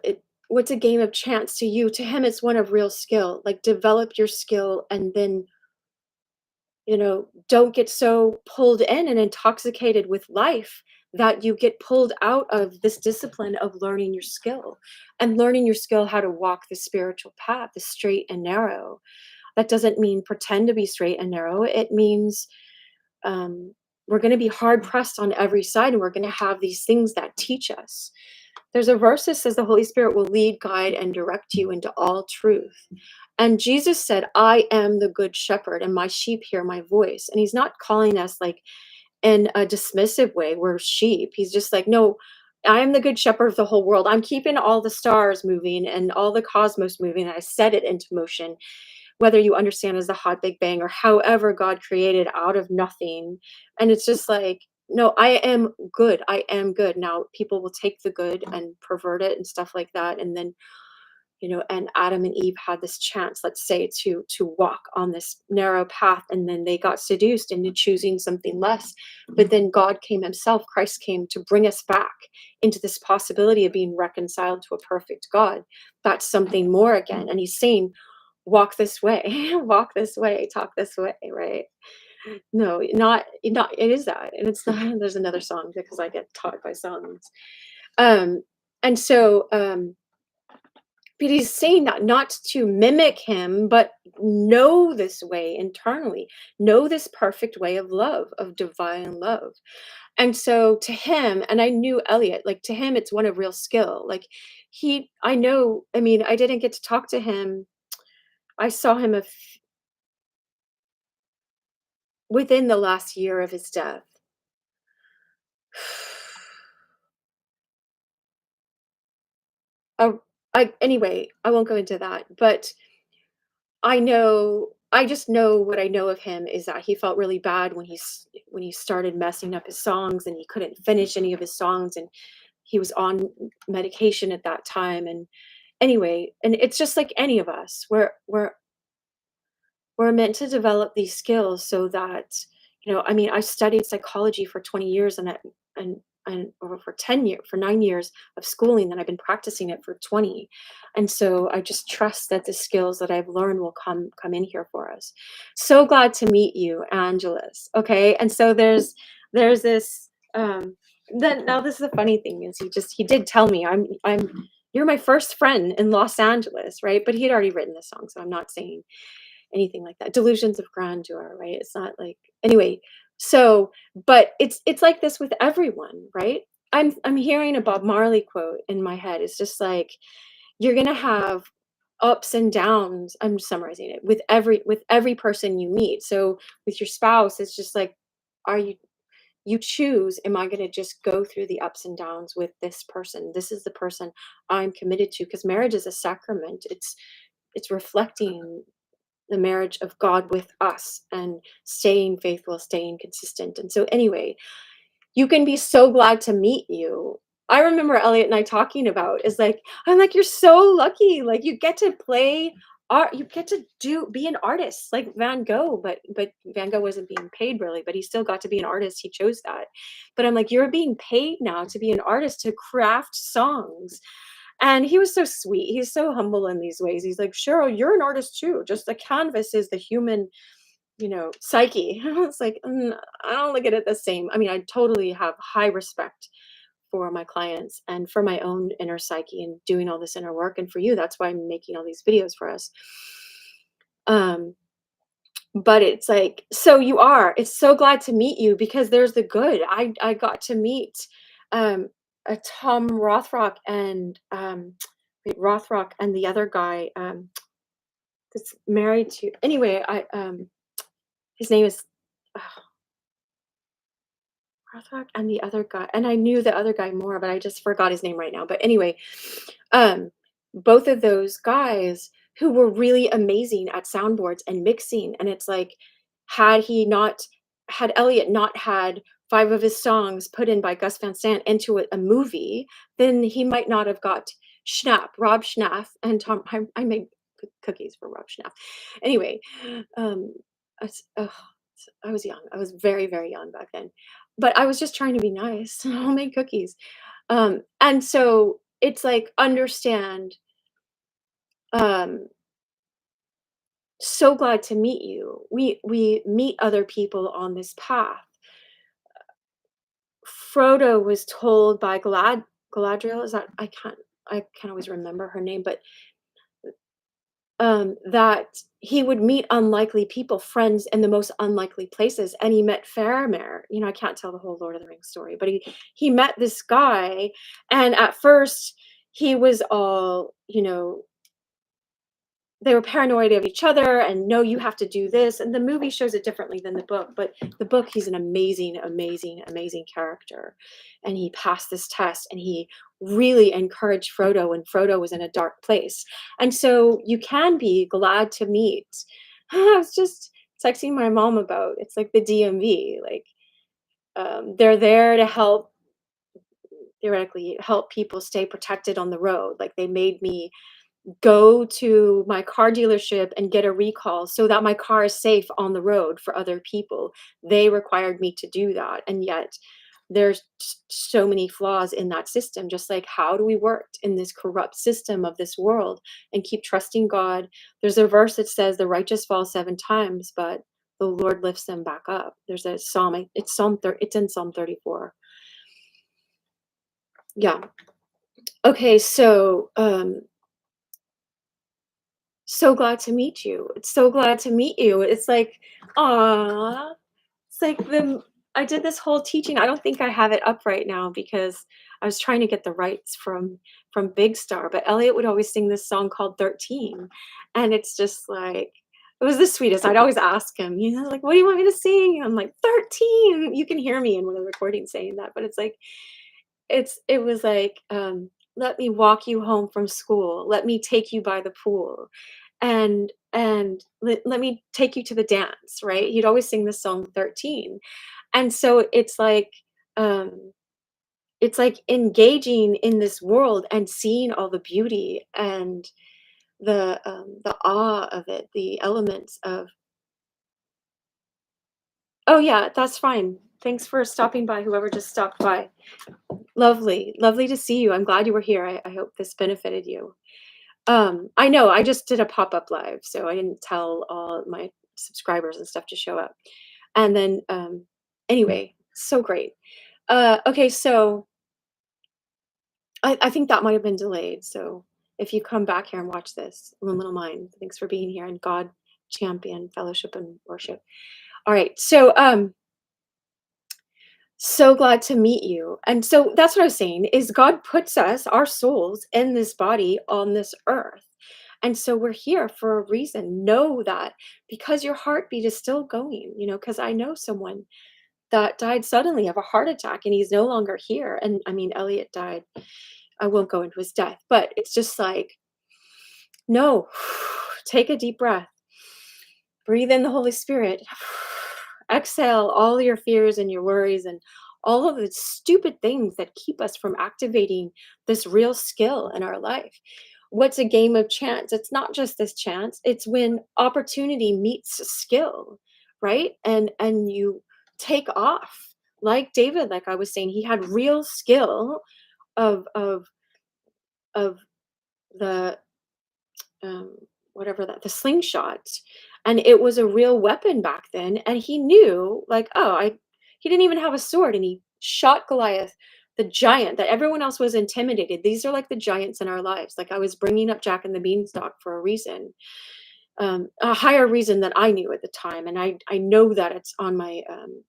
[SPEAKER 1] What's a game of chance to you? To him, it's one of real skill. Like, develop your skill, and then, don't get so pulled in and intoxicated with life that you get pulled out of this discipline of learning your skill, and learning your skill how to walk the spiritual path, the straight and narrow. That doesn't mean pretend to be straight and narrow. It means, um, we're going to be hard pressed on every side, and we're going to have these things that teach us. There's a verse that says the Holy Spirit will lead, guide, and direct you into all truth. And Jesus said, I am the good shepherd, and my sheep hear my voice. And he's not calling us like in a dismissive way, we're sheep. He's just like, no, I am the good shepherd of the whole world. I'm keeping all the stars moving and all the cosmos moving. And I set it into motion, whether you understand as the hot Big Bang or however God created out of nothing. And it's just like, no, I am good. I am good. Now people will take the good and pervert it and stuff like that. And then, and Adam and Eve had this chance, let's say, to walk on this narrow path, and then they got seduced into choosing something less. But then God came himself, Christ came to bring us back into this possibility of being reconciled to a perfect God. That's something more again. And he's saying, walk this way, walk this way, talk this way, right? No, not it is that. And it's not, there's another song because I get taught by songs. Um, and so but he's saying that not to mimic him, but know this way internally, know this perfect way of love, of divine love. And so to him, and I knew Elliott, like to him, it's one of real skill. Like I know, I mean, I didn't get to talk to him. I saw him within the last year of his death. Oh, anyway, I won't go into that, but I just know what I know of him is that he felt really bad when when he started messing up his songs and he couldn't finish any of his songs, and he was on medication at that time. And anyway, and it's just like any of us. We're meant to develop these skills so that, I mean, I studied psychology for 20 years, and or for 10 years, for 9 years of schooling, and I've been practicing it for 20. And so I just trust that the skills that I've learned will come in here for us. So glad to meet you, Angelus. Okay. And so there's this then now this is the funny thing is he did tell me I'm you're my first friend in Los Angeles, right? But he had already written the song, so I'm not saying anything like that. Delusions of grandeur, right? It's not like anyway. So, but it's like this with everyone, right? I'm hearing a Bob Marley quote in my head. It's just like you're gonna have ups and downs. I'm summarizing it with every person you meet. So with your spouse, it's just like, are you choose, am I going to just go through the ups and downs with this person? This is the person I'm committed to, because marriage is a sacrament. It's reflecting the marriage of God with us and staying faithful, staying consistent. And so, anyway, you can be so glad to meet you. I remember Elliot and I talking about is like, I'm like, you're so lucky. Like, you get to play art, you get to be an artist like Van Gogh, but Van Gogh wasn't being paid really, but he still got to be an artist. He chose that. But I'm like, you're being paid now to be an artist, to craft songs. And he was so sweet. He's so humble in these ways. He's like, Cheryl, you're an artist too. Just the canvas is the human, psyche. It's like, I don't look at it the same. I mean, I totally have high respect for my clients and for my own inner psyche and doing all this inner work. And for you, that's why I'm making all these videos for us. Um, but it's like, so it's so glad to meet you because there's the good. I got to meet um a Tom Rothrock and wait, Rothrock and the other guy that's married to, anyway, I his name is Rothrock and the other guy, and I knew the other guy more, but I just forgot his name right now. But anyway, um, both of those guys who were really amazing at soundboards and mixing, and it's like, had Elliot not had 5 of his songs put in by Gus Van Sant into a movie, then he might not have got Rob Schnapp, and Tom. I made cookies for Rob Schnapp. Anyway, um, ugh, I was young. I was very, very young back then. But I was just trying to be nice. I'll make cookies. And so it's like, understand, um, so glad to meet you. We meet other people on this path. Frodo was told by Galadriel, is that I can't always remember her name, but that he would meet unlikely people, friends in the most unlikely places, and he met Faramir. I can't tell the whole Lord of the Rings story, but he met this guy, and at first he was all, they were paranoid of each other, and no, you have to do this. And the movie shows it differently than the book, but the book, he's an amazing, amazing, amazing character. And he passed this test, and he really encouraged Frodo when Frodo was in a dark place. And so you can be glad to meet. I was just texting my mom about, it's like the DMV, like, they're there to help, theoretically help people stay protected on the road. Like, they made me go to my car dealership and get a recall so that my car is safe on the road for other people. They required me to do that. And yet there's so many flaws in that system. Just like, how do we work in this corrupt system of this world and keep trusting God? There's a verse that says the righteous fall 7 times, but the Lord lifts them back up. There's a psalm, it's in Psalm 34. Yeah. Okay, so so glad to meet you. It's so glad to meet you. It's like, ah, it's like I did this whole teaching. I don't think I have it up right now because I was trying to get the rights from Big Star, but Elliott would always sing this song called 13, and it's just like it was the sweetest. I'd always ask him, like, "What do you want me to sing?" And I'm like, "13." You can hear me in one of the recordings saying that, but it's like it was like, "Let me walk you home from school. Let me take you by the pool, and let me take you to the dance," right? He'd always sing this song 13. And so um, it's like engaging in this world and seeing all the beauty and the awe of it, the elements of oh yeah, that's fine. Thanks for stopping by, whoever just stopped by. Lovely, lovely to see you. I'm glad you were here. I hope this benefited you. I know I just did a pop-up live, so I didn't tell all my subscribers and stuff to show up. And then anyway, so great. Okay, so I think that might have been delayed. So if you come back here and watch this, Luminal Mind, thanks for being here and God champion fellowship and worship. All right. So glad to meet you. And so that's what I was saying is God puts us, our souls, in this body on this earth. And so we're here for a reason. Know that because your heartbeat is still going, because I know someone that died suddenly of a heart attack and he's no longer here. And I mean, Elliot died. I won't go into his death, but it's just like, no, take a deep breath, breathe in the Holy Spirit, exhale all your fears and your worries and all of the stupid things that keep us from activating this real skill in our life. What's a game of chance? It's not just this chance, it's when opportunity meets skill, right? And you take off. Like David, like I was saying, he had real skill of of of the um, whatever that the slingshot, and it was a real weapon back then. And he knew, like, oh, I he didn't even have a sword, and he shot Goliath, the giant that everyone else was intimidated. These are like the giants in our lives. Like I was bringing up Jack and the Beanstalk for a reason, a higher reason than I knew at the time. And I know that it's on my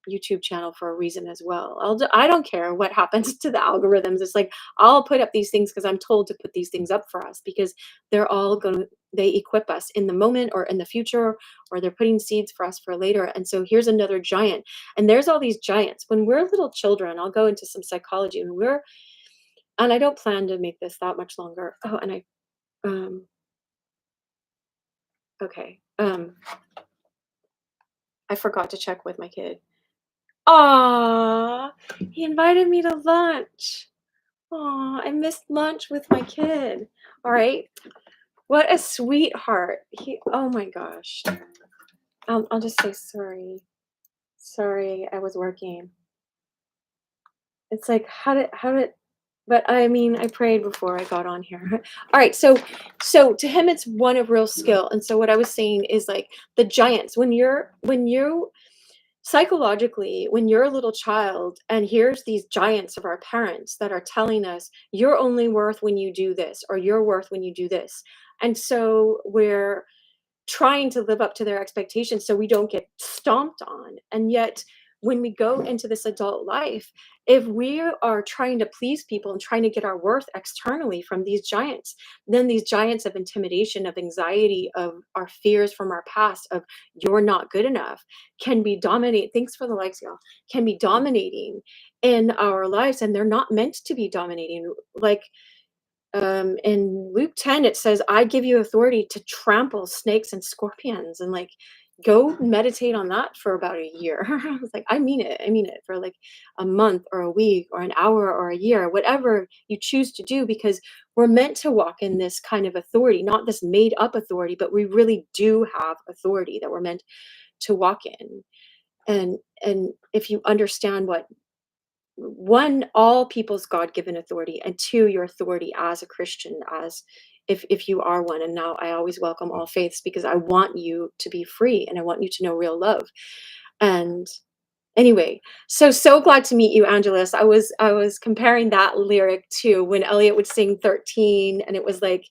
[SPEAKER 1] YouTube channel for a reason as well. I don't care what happens to the algorithms. It's like I'll put up these things because I'm told to put these things up for us because they're all going to they equip us in the moment or in the future, or they're putting seeds for us for later. And so here's another giant. And there's all these giants. When we're little children, I'll go into some psychology, and I don't plan to make this that much longer. Oh, and um okay. I forgot to check with my kid. Aw, he invited me to lunch. Aw, I missed lunch with my kid. All right. What a sweetheart. Oh my gosh. I'll just say sorry. Sorry, I was working. It's like, but I mean, I prayed before I got on here. All right. So to him, it's one of real skill. And so what I was saying is like the giants, when you psychologically, when you're a little child and here's these giants of our parents that are telling us you're only worth when you do this or you're worth when you do this, and so we're trying to live up to their expectations so we don't get stomped on. And yet when we go into this adult life, if we are trying to please people and trying to get our worth externally from these giants, then these giants of intimidation, of anxiety, of our fears from our past, of you're not good enough, can be dominate. Thanks for the likes, y'all. Can be dominating in our lives, and they're not meant to be dominating. Like in Luke 10, it says, I give you authority to trample snakes and scorpions. And like, go meditate on that for about a year. I was like, I mean it. I mean it for like a month or a week or an hour or a year, whatever you choose to do, because we're meant to walk in this kind of authority, not this made up authority, but we really do have authority that we're meant to walk in. And if you understand what one, all people's God-given authority, and two, your authority as a Christian, as if you are one. And now I always welcome all faiths because I want you to be free and I want you to know real love. And anyway, so glad to meet you, Angelus. I was comparing that lyric to when Elliot would sing 13, and it was like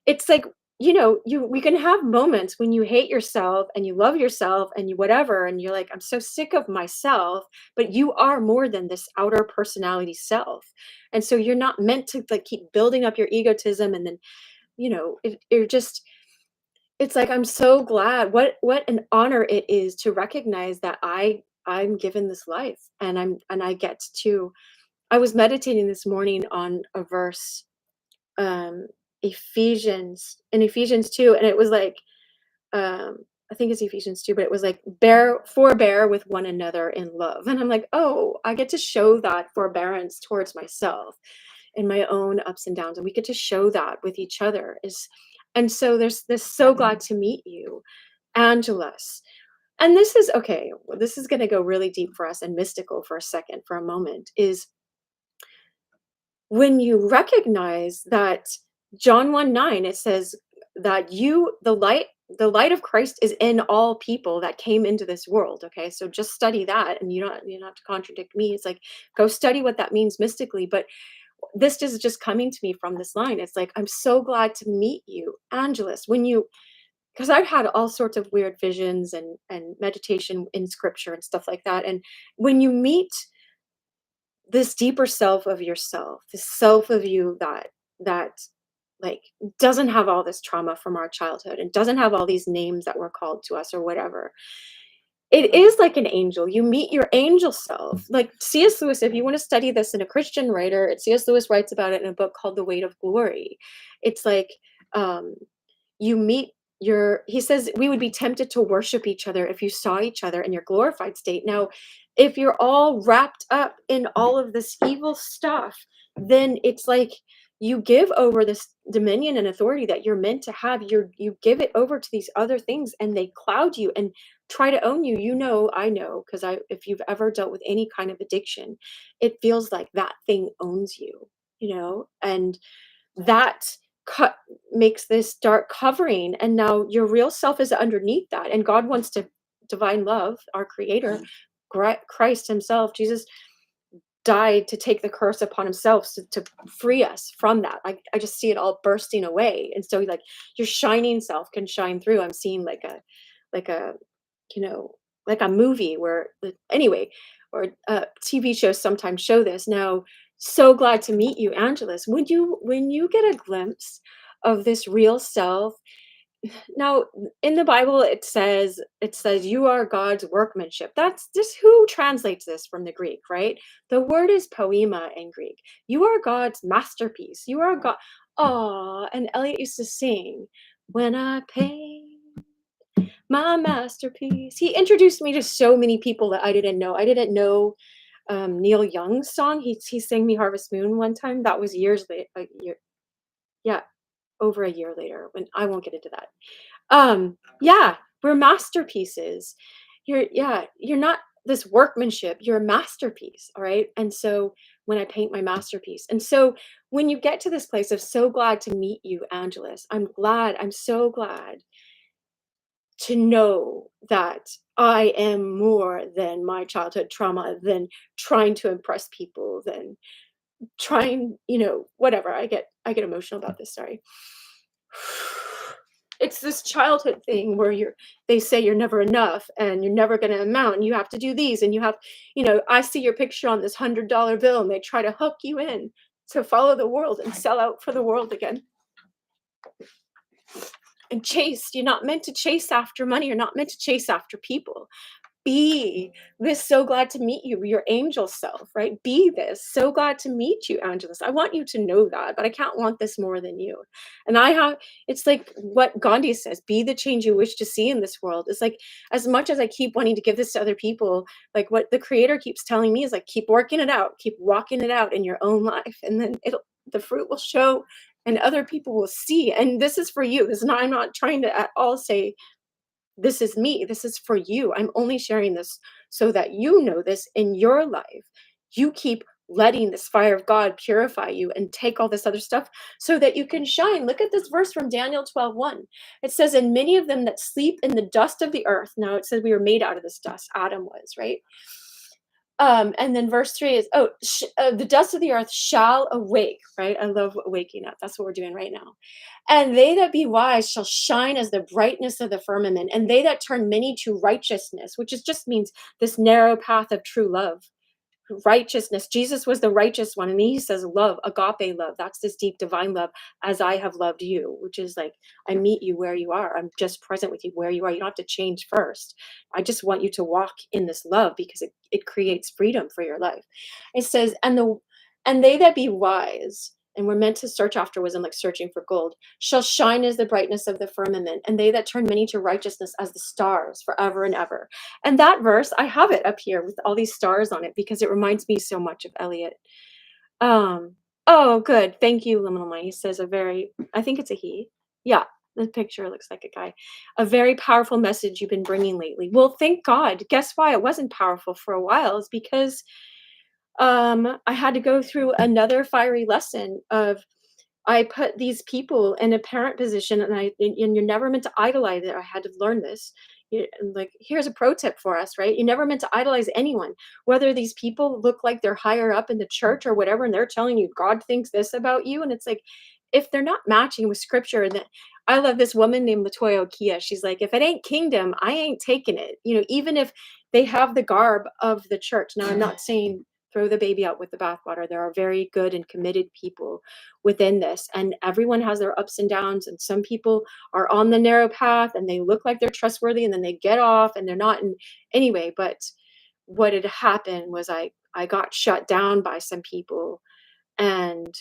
[SPEAKER 1] it's like we can have moments when you hate yourself and you love yourself and you whatever, and you're like, I'm so sick of myself, but you are more than this outer personality self. And so you're not meant to like keep building up your egotism, and then, you're just, it's like, I'm so glad, what an honor it is to recognize that I'm given this life, and I get to, I was meditating this morning on a verse, um Ephesians 2, and it was like, I think it's Ephesians 2, but it was like, forbear with one another in love. And I'm like, oh, I get to show that forbearance towards myself in my own ups and downs. And we get to show that with each other. And so there's this, so glad to meet you, Angelus. And this is okay. Well, this is going to go really deep for us and mystical for a second, for a moment, is when you recognize that John 1:9, it says that the light of Christ is in all people that came into this world. Okay. So just study that, and you don't have to contradict me. It's like, go study what that means mystically. But this is just coming to me from this line. It's like, I'm so glad to meet you, Angelus. Because I've had all sorts of weird visions and meditation in scripture and stuff like that. And when you meet this deeper self of yourself, this self of you that like doesn't have all this trauma from our childhood and doesn't have all these names that were called to us or whatever. It is like an angel. You meet your angel self. Like C.S. Lewis, if you want to study this, in a Christian writer, C.S. Lewis writes about it in a book called The Weight of Glory. It's like, um, you meet he says we would be tempted to worship each other if you saw each other in your glorified state. Now, if you're all wrapped up in all of this evil stuff, then it's like you give over this dominion and authority that you're meant to have. You give it over to these other things, and they cloud you and try to own you. I know, because if you've ever dealt with any kind of addiction, it feels like that thing owns you, and that cut makes this dark covering, and now your real self is underneath that, and God wants to, divine love, our creator, Christ himself, Jesus, died to take the curse upon himself, to free us from that. I just see it all bursting away. And so like your shining self can shine through. I'm seeing like a you know like a movie where, anyway, or TV shows sometimes show this. Now, so glad to meet you, Angelus. When you get a glimpse of this real self. Now, in the Bible, it says you are God's workmanship. That's just, who translates this from the Greek, right? The word is poema in Greek. You are God's masterpiece. You are God. Oh, and Elliott used to sing, "When I paint my masterpiece." He introduced me to so many people that I didn't know. I didn't know Neil Young's song. He sang me Harvest Moon one time. That was years later. Yeah, over a year later. When I won't get into that. Yeah, we're masterpieces. You're not this workmanship, you're a masterpiece, all right? And so when I paint my masterpiece. And so when you get to this place of, so glad to meet you, Angelus, I'm so glad to know that I am more than my childhood trauma, than trying to impress people, than trying, whatever. I get emotional about this, sorry. It's this childhood thing where they say you're never enough and you're never going to amount, and you have to do these, and I see your picture on this $100 bill, and they try to hook you in to follow the world and sell out for the world again. And you're not meant to chase after money. You're not meant to chase after people. Be this, so glad to meet you, your angel self, right? Be this, so glad to meet you, Angelus. I want you to know that, but I can't want this more than you. And it's like what Gandhi says, be the change you wish to see in this world. It's like, as much as I keep wanting to give this to other people, like what the creator keeps telling me is like, keep working it out, keep walking it out in your own life. And then the fruit will show, and other people will see. And this is for you. I'm not trying to at all say, this is me. This is for you. I'm only sharing this so that you know this in your life. You keep letting this fire of God purify you and take all this other stuff so that you can shine. Look at this verse from Daniel 12:1. It says, and many of them that sleep in the dust of the earth. Now it says we were made out of this dust. Adam was, right? And then verse 3 is, oh, the dust of the earth shall awake, right? I love waking up. That's what we're doing right now. And they that be wise shall shine as the brightness of the firmament, and they that turn many to righteousness, which is just means this narrow path of true love, righteousness. Jesus was the righteous one. And he says, love, agape love. That's this deep divine love, as I have loved you, which is like, I meet you where you are. I'm just present with you where you are. You don't have to change first. I just want you to walk in this love because it creates freedom for your life. It says, and they that be wise, and we're meant to search after wisdom like searching for gold, shall shine as the brightness of the firmament, and they that turn many to righteousness as the stars forever and ever. And that verse, I have it up here with all these stars on it because it reminds me so much of Elliott. Oh, good. Thank you, Liminal Mind. He says I think it's a he. Yeah, the picture looks like a guy. A very powerful message you've been bringing lately. Well, thank God. Guess why it wasn't powerful for a while? Is because I had to go through another fiery lesson of I put these people in a parent position, and you're never meant to idolize it. I had to learn this. Like, here's a pro tip for us, right? You're never meant to idolize anyone, whether these people look like they're higher up in the church or whatever, and they're telling you God thinks this about you, and it's like, if they're not matching with scripture, and that I love this woman named Latoya Okia. She's like, if it ain't kingdom, I ain't taking it. Even if they have the garb of the church. Now, I'm not saying throw the baby out with the bathwater. There are very good and committed people within this, and everyone has their ups and downs, and some people are on the narrow path and they look like they're trustworthy, and then they get off and they're not. And anyway, but what had happened was I got shut down by some people, and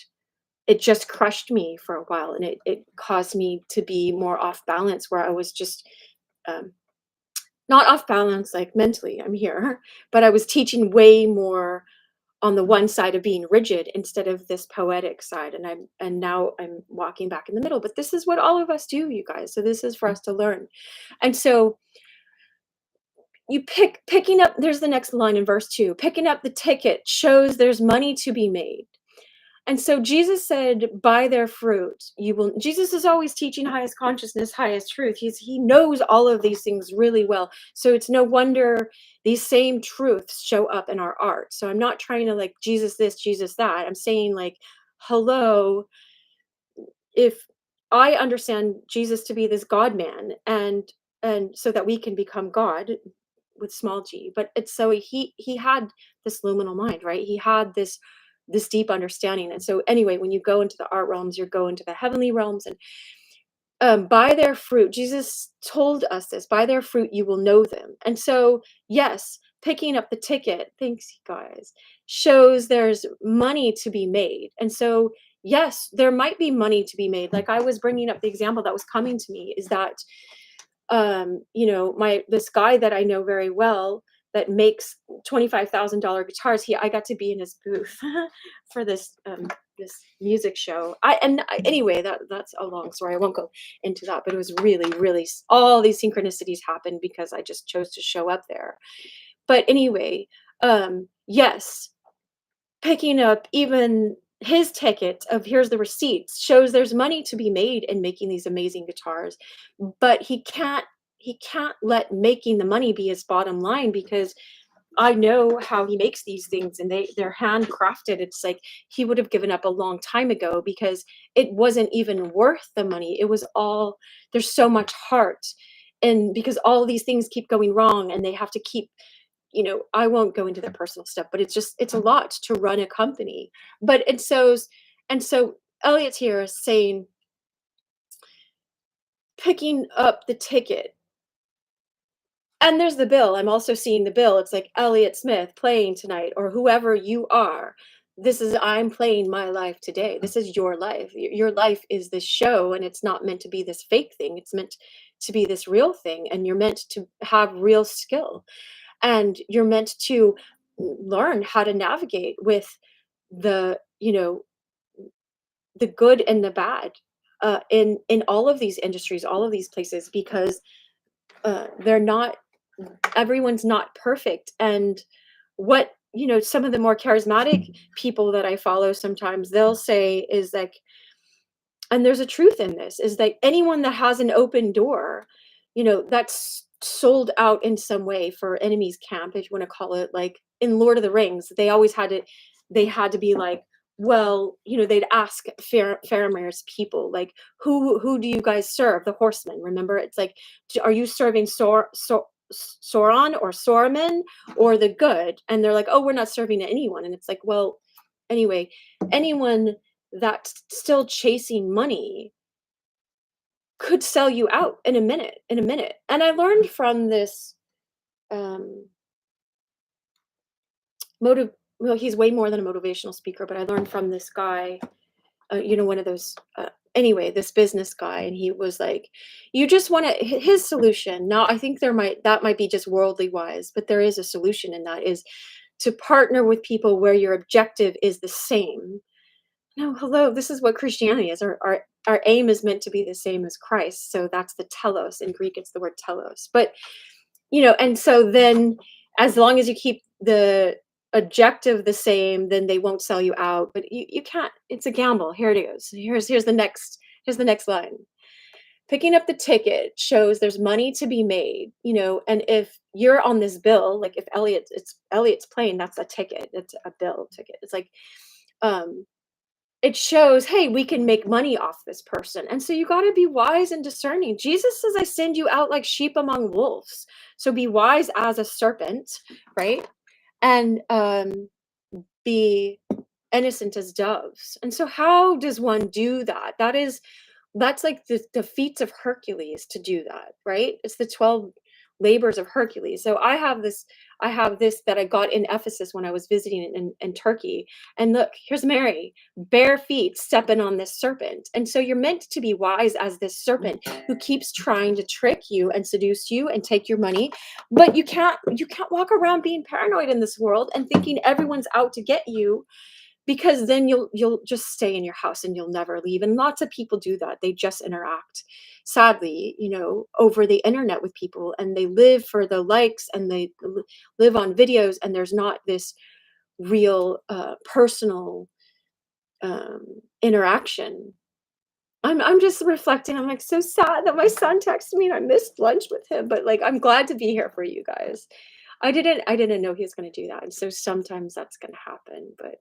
[SPEAKER 1] it just crushed me for a while, and it caused me to be more off balance, where I was just um, not off balance like mentally. I'm here, but I was teaching way more on the one side of being rigid instead of this poetic side, and now I'm walking back in the middle. But this is what all of us do, you guys. So this is for us to learn. And so you picking up, there's the next line in verse 2, picking up the ticket shows there's money to be made. And so Jesus said, by their fruit you will. Jesus is always teaching highest consciousness, highest truth. He knows all of these things really well. So it's no wonder these same truths show up in our art. So I'm not trying to like Jesus this, Jesus that. I'm saying like, hello, if I understand Jesus to be this God man, and so that we can become God with small g, but it's so he had this luminal mind, right? He had this deep understanding. And so anyway, when you go into the art realms, you're going to the heavenly realms. And by their fruit, Jesus told us this, by their fruit you will know them. And so yes, picking up the ticket, thanks guys, shows there's money to be made. And so yes, there might be money to be made. Like I was bringing up the example that was coming to me is that my this guy that I know very well that makes $25,000 guitars. I got to be in his booth for this music show. Anyway, that's a long story. I won't go into that, but it was really, really all these synchronicities happened because I just chose to show up there. But anyway, yes, picking up even his ticket of here's the receipts shows there's money to be made in making these amazing guitars, but he can't let making the money be his bottom line, because I know how he makes these things, and they're handcrafted. It's like he would have given up a long time ago because it wasn't even worth the money. It was all, there's so much heart, and because all these things keep going wrong and they have to keep, I won't go into their personal stuff, but it's a lot to run a company. But and so Elliott's here is saying, picking up the ticket. And there's the bill. I'm also seeing the bill. It's like Elliott Smith playing tonight, or whoever you are. I'm playing my life today. This is your life. Your life is this show, and it's not meant to be this fake thing. It's meant to be this real thing, and you're meant to have real skill, and you're meant to learn how to navigate with the, the good and the bad, in all of these industries, all of these places, because they're not, everyone's not perfect. And what, some of the more charismatic people that I follow, sometimes they'll say is like, and there's a truth in this, is that anyone that has an open door, that's sold out in some way for enemy's camp, if you want to call it, like in Lord of the Rings, they had to be like, well, they'd ask Faramir's people, like, who do you guys serve? The horsemen, remember? It's like, are you serving Sauron or Saruman or the good? And they're like, oh, we're not serving anyone. And it's like, well, anyway, anyone that's still chasing money could sell you out in a minute. And I learned from this um motive well, he's way more than a motivational speaker, but I learned from this guy, one of those anyway, this business guy, and he was like, you just want to his solution. Now, I think that might be just worldly wise, but there is a solution, and that is to partner with people where your objective is the same. No, hello. This is what Christianity is. Our aim is meant to be the same as Christ. So that's the telos. In Greek, it's the word telos. But and so then, as long as you keep the objective the same, then they won't sell you out. But you can't. It's a gamble. Here it goes. Here's the next line. Picking up the ticket shows there's money to be made. And if you're on this bill, like if Elliott's plane, that's a ticket. It's a bill ticket. It's like, um, it shows, hey, we can make money off this person. And so you got to be wise and discerning. Jesus says, I send you out like sheep among wolves. So be wise as a serpent, right? And be innocent as doves. And so how does one do that? That's like the feats of Hercules to do that, right? It's the 12 labors of Hercules. So I have this that I got in Ephesus when I was visiting in Turkey. And look, here's Mary, bare feet stepping on this serpent. And so you're meant to be wise as this serpent who keeps trying to trick you and seduce you and take your money. But you can't walk around being paranoid in this world and thinking everyone's out to get you, because then you'll just stay in your house and you'll never leave. And lots of people do that. They just interact, sadly, over the internet with people, and they live for the likes, and they live on videos, and there's not this real personal um, interaction. I'm just reflecting. I'm like, so sad that my son texted me and I missed lunch with him, but like I'm glad to be here for you guys. I didn't know he was going to do that, and so sometimes that's going to happen, but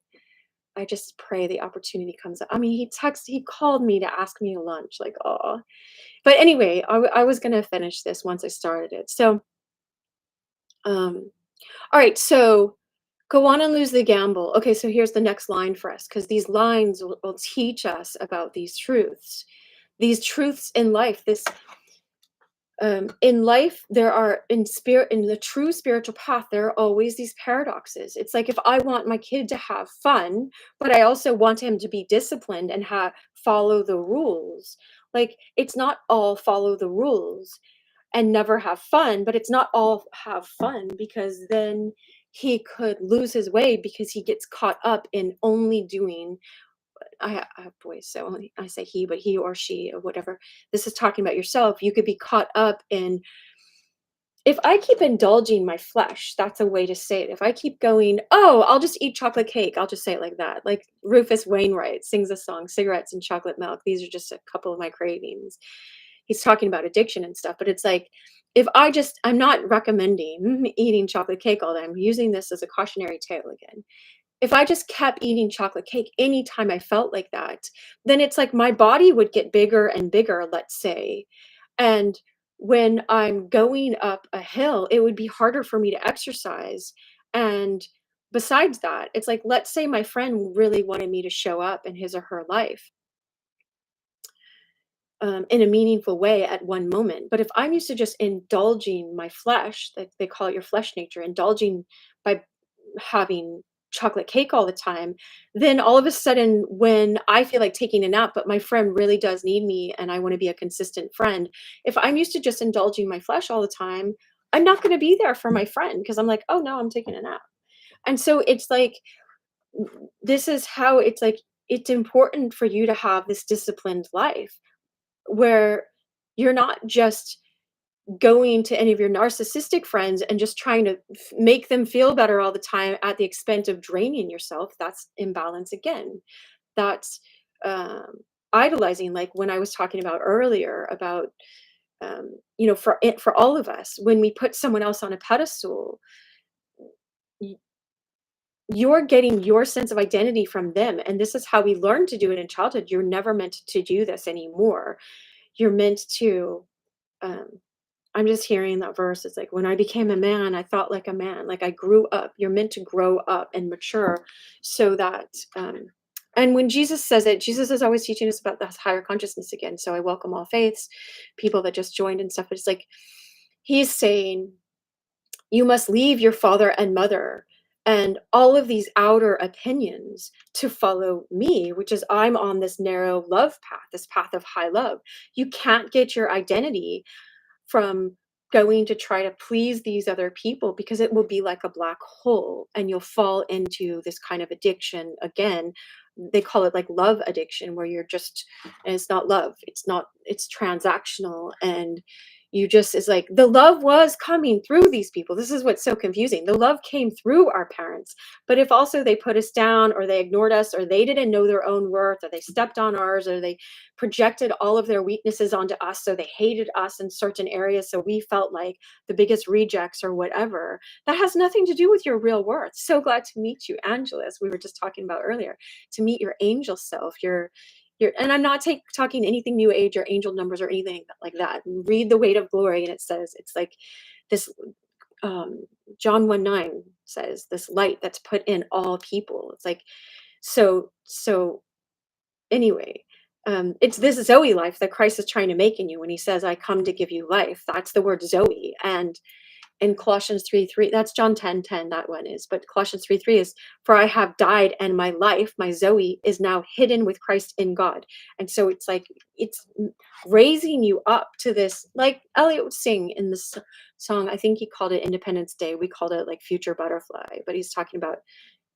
[SPEAKER 1] I just pray the opportunity comes up. I mean, he called me to ask me to lunch, like, oh. But anyway, I was gonna finish this once I started it. So, all right, so go on and lose the gamble. Okay, so here's the next line for us, because these lines will teach us about these truths in life. This in life, there are in the true spiritual path, there are always these paradoxes. It's like, if I want my kid to have fun, but I also want him to be disciplined and have follow the rules. Like, it's not all follow the rules and never have fun, but it's not all have fun, because then he could lose his way because he gets caught up in only doing. I have boys, so I say he, but he or she or whatever. This is talking about yourself. You could be caught up in, if I keep indulging my flesh, that's a way to say it. If I keep going, oh, I'll just eat chocolate cake. I'll just say it like that. Like Rufus Wainwright sings a song, cigarettes and chocolate milk. These are just a couple of my cravings. He's talking about addiction and stuff, but it's like, I'm not recommending eating chocolate cake all day. I'm using this as a cautionary tale again. If I just kept eating chocolate cake anytime I felt like that, then it's like my body would get bigger and bigger, let's say. And when I'm going up a hill, it would be harder for me to exercise. And besides that, it's like, let's say my friend really wanted me to show up in his or her life in a meaningful way at one moment. But if I'm used to just indulging my flesh, like they call it your flesh nature, indulging by having chocolate cake all the time, then all of a sudden, when I feel like taking a nap, but my friend really does need me and I want to be a consistent friend, if I'm used to just indulging my flesh all the time, I'm not going to be there for my friend, because I'm like, oh no, I'm taking a nap. And so it's like, this is how it's like, it's important for you to have this disciplined life where you're not just going to any of your narcissistic friends and just trying to make them feel better all the time at the expense of draining yourself. That's imbalance again. That's um, idolizing, like when I was talking about earlier about for all of us, when we put someone else on a pedestal, y- you're getting your sense of identity from them. And this is how we learn to do it in childhood. You're never meant to do this anymore. You're meant to, um, I'm just hearing that verse. It's like, when I became a man, I thought like a man. Like I grew up. You're meant to grow up and mature so that, and when Jesus says it, Jesus is always teaching us about this higher consciousness again. So I welcome all faiths, people that just joined and stuff. But it's like, he's saying, you must leave your father and mother and all of these outer opinions to follow me, which is I'm on this narrow love path, this path of high love. You can't get your identity from going to try to please these other people, because it will be like a black hole and you'll fall into this kind of addiction again. They call it like love addiction, where you're just, and it's not love, it's transactional. And you just, is like, the love was coming through these people. This is what's so confusing. The love came through our parents, but if also they put us down, or they ignored us, or they didn't know their own worth, or they stepped on ours, or they projected all of their weaknesses onto us, so they hated us in certain areas, so we felt like the biggest rejects or whatever, that has nothing to do with your real worth. So glad to meet you, Angela, as we were just talking about earlier, to meet your angel self, your, and I'm not talking anything new age or angel numbers or anything like that. Read the Weight of Glory, and it says it's like this, um John 1:9 says, this light that's put in all people. It's like, so anyway, it's this Zoe life that Christ is trying to make in you when he says, I come to give you life. That's the word Zoe. And in Colossians 3:3, that's John 10:10, that one is, but Colossians 3:3 is, for I have died, and my life, my Zoe, is now hidden with Christ in God. And so it's like, it's raising you up to this, like Elliott would sing in this song. I think he called it Independence Day. We called it like Future Butterfly, but he's talking about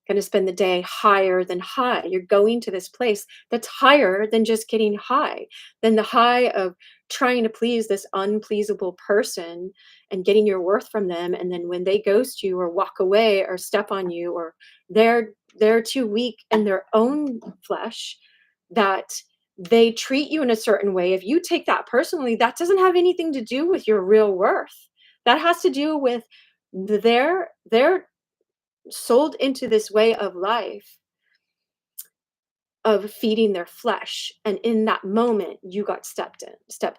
[SPEAKER 1] going to spend the day higher than high. You're going to this place that's higher than just getting high, than the high of trying to please this unpleasable person and getting your worth from them. And then when they ghost you or walk away or step on you, or they're too weak in their own flesh, that they treat you in a certain way. If you take that personally, that doesn't have anything to do with your real worth. That has to do with their sold into this way of life of feeding their flesh, and in that moment you got stepped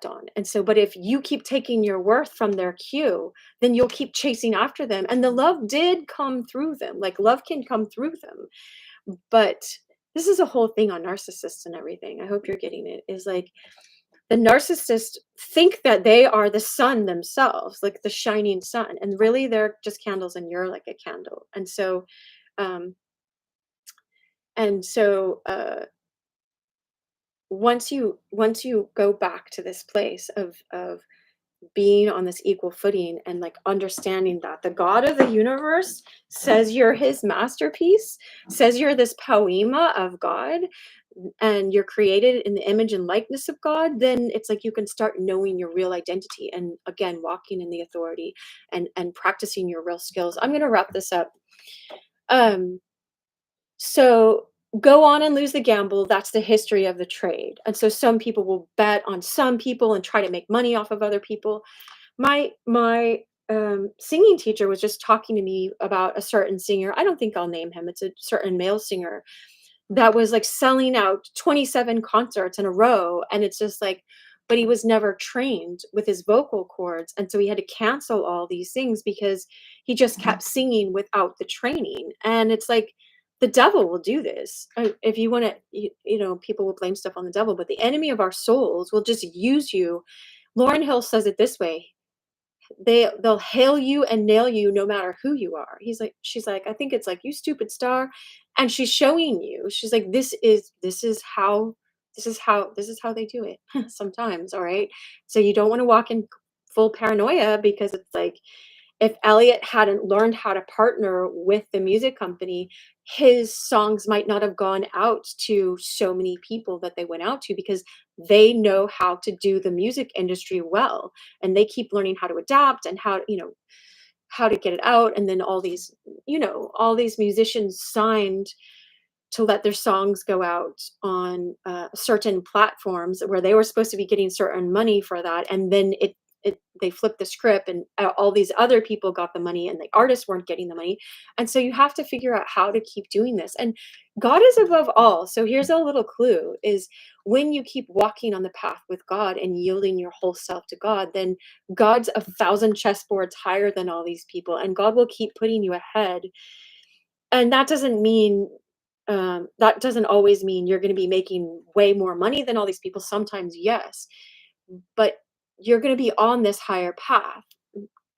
[SPEAKER 1] on. And so, but if you keep taking your worth from their cue, then you'll keep chasing after them, and the love did come through them. Like love can come through them. But this is a whole thing on narcissists and everything. I hope you're getting it. Is like, the narcissists think that they are the sun themselves, like the shining sun, and really they're just candles and you're like a candle. And so, um once you go back to this place of being on this equal footing, and like understanding that the God of the universe says you're his masterpiece, says you're this poema of God, and you're created in the image and likeness of God, then it's like you can start knowing your real identity, and again walking in the authority, and practicing your real skills. I'm going to wrap this up. um so go on and lose the gamble. That's the history of the trade. And so some people will bet on some people and try to make money off of other people. My singing teacher was just talking to me about a certain singer. I don't think I'll name him. It's a certain male singer that was like selling out 27 concerts in a row. And it's just like, but he was never trained with his vocal cords. And so he had to cancel all these things because he just kept singing without the training. And it's like, the devil will do this. If you want to, people will blame stuff on the devil, but the enemy of our souls will just use you. Lauren Hill says it this way: they'll hail you and nail you no matter who you are. She's like, I think it's like, you stupid star. And she's showing you, she's like, this is how they do it sometimes. All right. So you don't want to walk in full paranoia, because it's like, if Elliott hadn't learned how to partner with the music company, his songs might not have gone out to so many people that they went out to, because they know how to do the music industry well, and they keep learning how to adapt and how to get it out. And then all these musicians signed to let their songs go out on certain platforms where they were supposed to be getting certain money for that, and then they flipped the script, and all these other people got the money, and the artists weren't getting the money. And so you have to figure out how to keep doing this. And God is above all. So here's a little clue: is when you keep walking on the path with God and yielding your whole self to God, then God's 1,000 chessboards higher than all these people, and God will keep putting you ahead. And that doesn't always mean you're going to be making way more money than all these people. Sometimes, yes, but you're going to be on this higher path.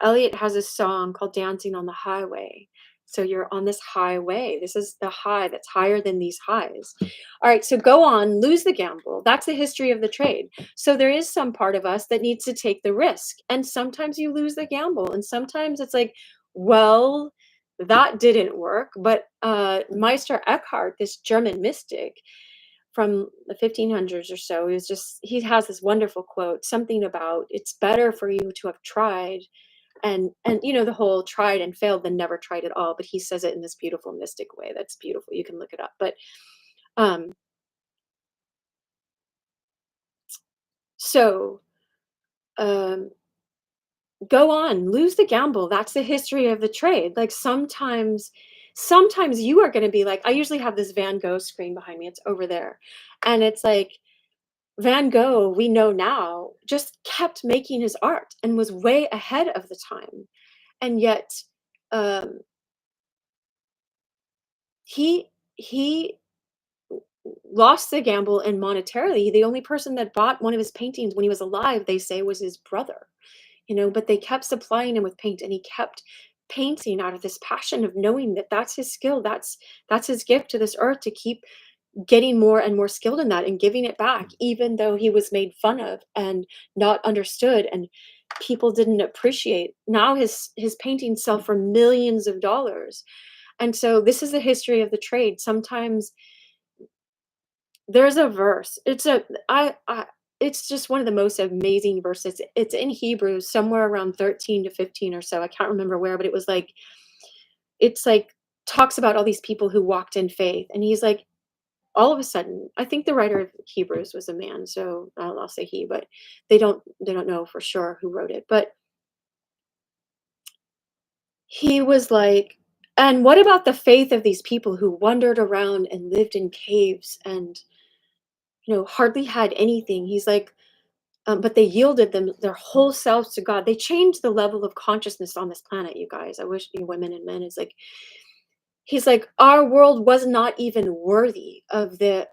[SPEAKER 1] Elliott has a song called Dancing on the Highway. So you're on this highway. This is the high that's higher than these highs. All right, so go on, lose the gamble. That's the history of the trade. So there is some part of us that needs to take the risk. And sometimes you lose the gamble. And sometimes it's like, well, that didn't work. But Meister Eckhart, this German mystic from the 1500s or so, he has this wonderful quote, something about it's better for you to have tried, and the whole tried and failed than never tried at all. But he says it in this beautiful mystic way that's beautiful. You can look it up. But um so um go on, lose the gamble. That's the history of the trade. Like sometimes you are going to be like, I usually have this Van Gogh screen behind me. It's over there. And it's like, Van Gogh, we know now, just kept making his art and was way ahead of the time. And yet, um, he lost the gamble, and monetarily, the only person that bought one of his paintings when he was alive, they say, was his brother. But they kept supplying him with paint, and he kept painting out of this passion of knowing that that's his skill, that's his gift to this earth, to keep getting more and more skilled in that and giving it back, even though he was made fun of and not understood, and people didn't appreciate. Now his paintings sell for millions of dollars. And so this is the history of the trade. Sometimes there's a verse. It's just one of the most amazing verses. It's in Hebrew, somewhere around 13 to 15 or so. I can't remember where, but it's like talks about all these people who walked in faith. And he's like, all of a sudden, I think the writer of Hebrews was a man, so I'll say he, but they don't know for sure who wrote it. But he was like, and what about the faith of these people who wandered around and lived in caves and hardly had anything? He's like, but they yielded their whole selves to God. They changed the level of consciousness on this planet, you guys. I wish you women and men. It's like he's like, our world was not even worthy of the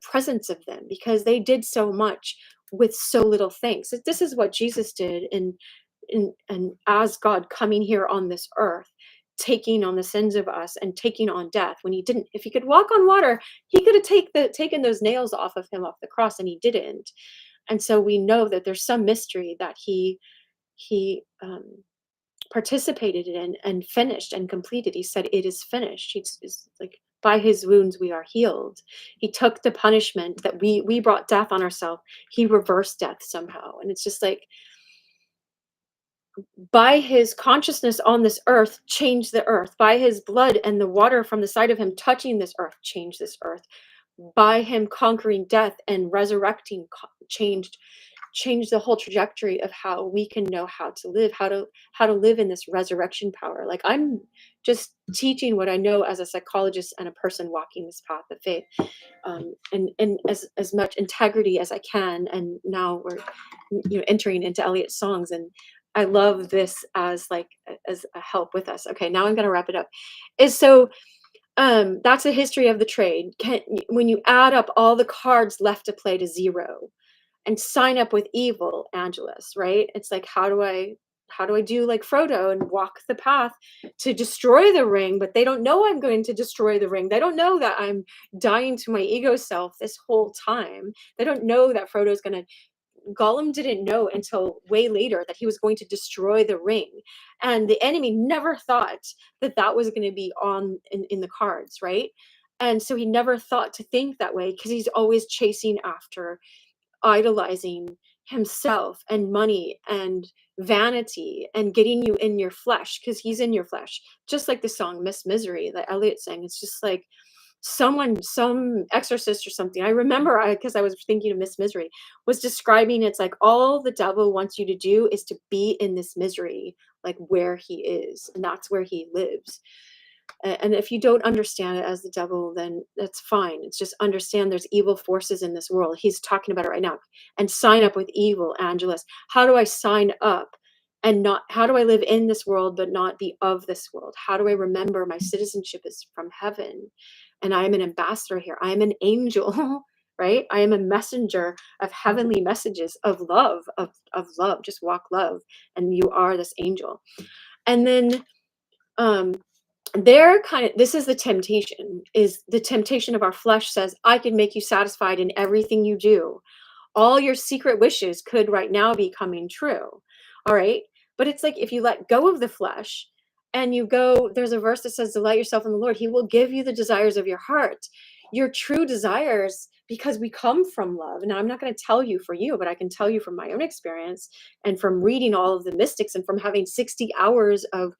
[SPEAKER 1] presence of them, because they did so much with so little things. This is what Jesus did, and as God coming here on this earth, taking on the sins of us and taking on death. When he didn't, if he could walk on water, he could have taken those nails off of him off the cross, and he didn't. And so we know that there's some mystery that he participated in and finished and completed. He said, "It is finished." It's like, by his wounds we are healed. He took the punishment that we brought death on ourselves. He reversed death somehow. And it's just like, by his consciousness on this earth, changed the earth. By his blood and the water from the side of him touching this earth, changed this earth. By him conquering death and resurrecting, changed the whole trajectory of how we can know how to live, how to live in this resurrection power. Like, I'm just teaching what I know as a psychologist and a person walking this path of faith, and as much integrity as I can. And now we're entering into Elliott's songs, and I love this as like as a help with us. Okay, now I'm going to wrap it up. Is so That's a history of the trade. When you add up all the cards left to play to zero, and sign up with evil, Angelus, right? It's like, how do I do like Frodo and walk the path to destroy the ring? But they don't know I'm going to destroy the ring. They don't know that I'm dying to my ego self this whole time. They don't know that Frodo's going to Gollum didn't know until way later that he was going to destroy the ring. And the enemy never thought that that was going to be in the cards, right? And so he never thought to think that way, because he's always chasing after idolizing himself and money and vanity and getting you in your flesh, because he's in your flesh. Just like the song Miss Misery that Elliott sang. It's just like, some exorcist or something. I remember, because I was thinking of Miss Misery, was describing it's like all the devil wants you to do is to be in this misery, like where he is, and that's where he lives. And if you don't understand it as the devil, then that's fine. It's just understand there's evil forces in this world. He's talking about it right now. And sign up with evil, Angelus. How do I sign up and not, how do I live in this world but not be of this world? How do I remember my citizenship is from heaven and I am an ambassador here? I am an angel, right? I am a messenger of heavenly messages of love, of love. Just walk love. And you are this angel. And then um they're kind of, this is the temptation, is the temptation of our flesh says, I can make you satisfied in everything you do. All your secret wishes could right now be coming true. All right. But it's like if you let go of the flesh and you go, there's a verse that says, delight yourself in the Lord. He will give you the desires of your heart, your true desires, because we come from love. And I'm not going to tell you for you, but I can tell you from my own experience and from reading all of the mystics and from having 60 hours of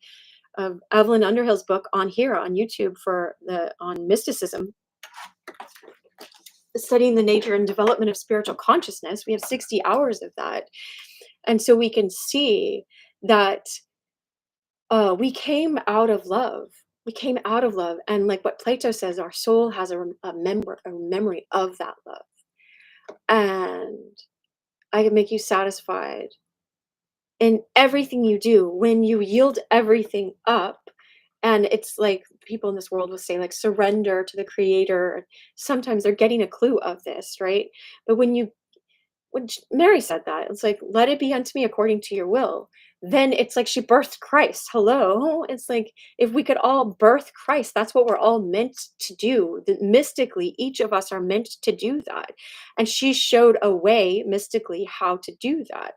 [SPEAKER 1] Evelyn Underhill's book on here on YouTube for the on mysticism, studying the nature and development of spiritual consciousness. We have 60 hours of that. And so we can see that we came out of love. We came out of love. And like what Plato says, our soul has a memory of that love. And I can make you satisfied in everything you do when you yield everything up. And it's like people in this world will say, like, surrender to the creator. Sometimes they're getting a clue of this, right? But when Mary said that, it's like, let it be unto me according to your will. Then it's like she birthed Christ. Hello. It's like if we could all birth Christ, that's what we're all meant to do. Mystically, each of us are meant to do that. And she showed a way mystically how to do that.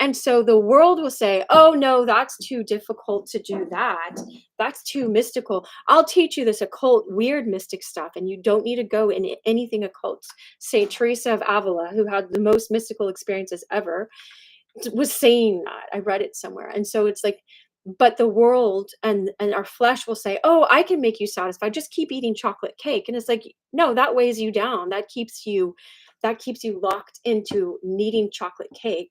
[SPEAKER 1] And so the world will say, oh, no, that's too difficult to do that. That's too mystical. I'll teach you this occult, weird mystic stuff, and you don't need to go in anything occult. Saint Teresa of Avila, who had the most mystical experiences ever, was saying that. I read it somewhere. And so it's like, but the world and our flesh will say, oh, I can make you satisfied. Just keep eating chocolate cake. And it's like, no, that weighs you down. That keeps you locked into needing chocolate cake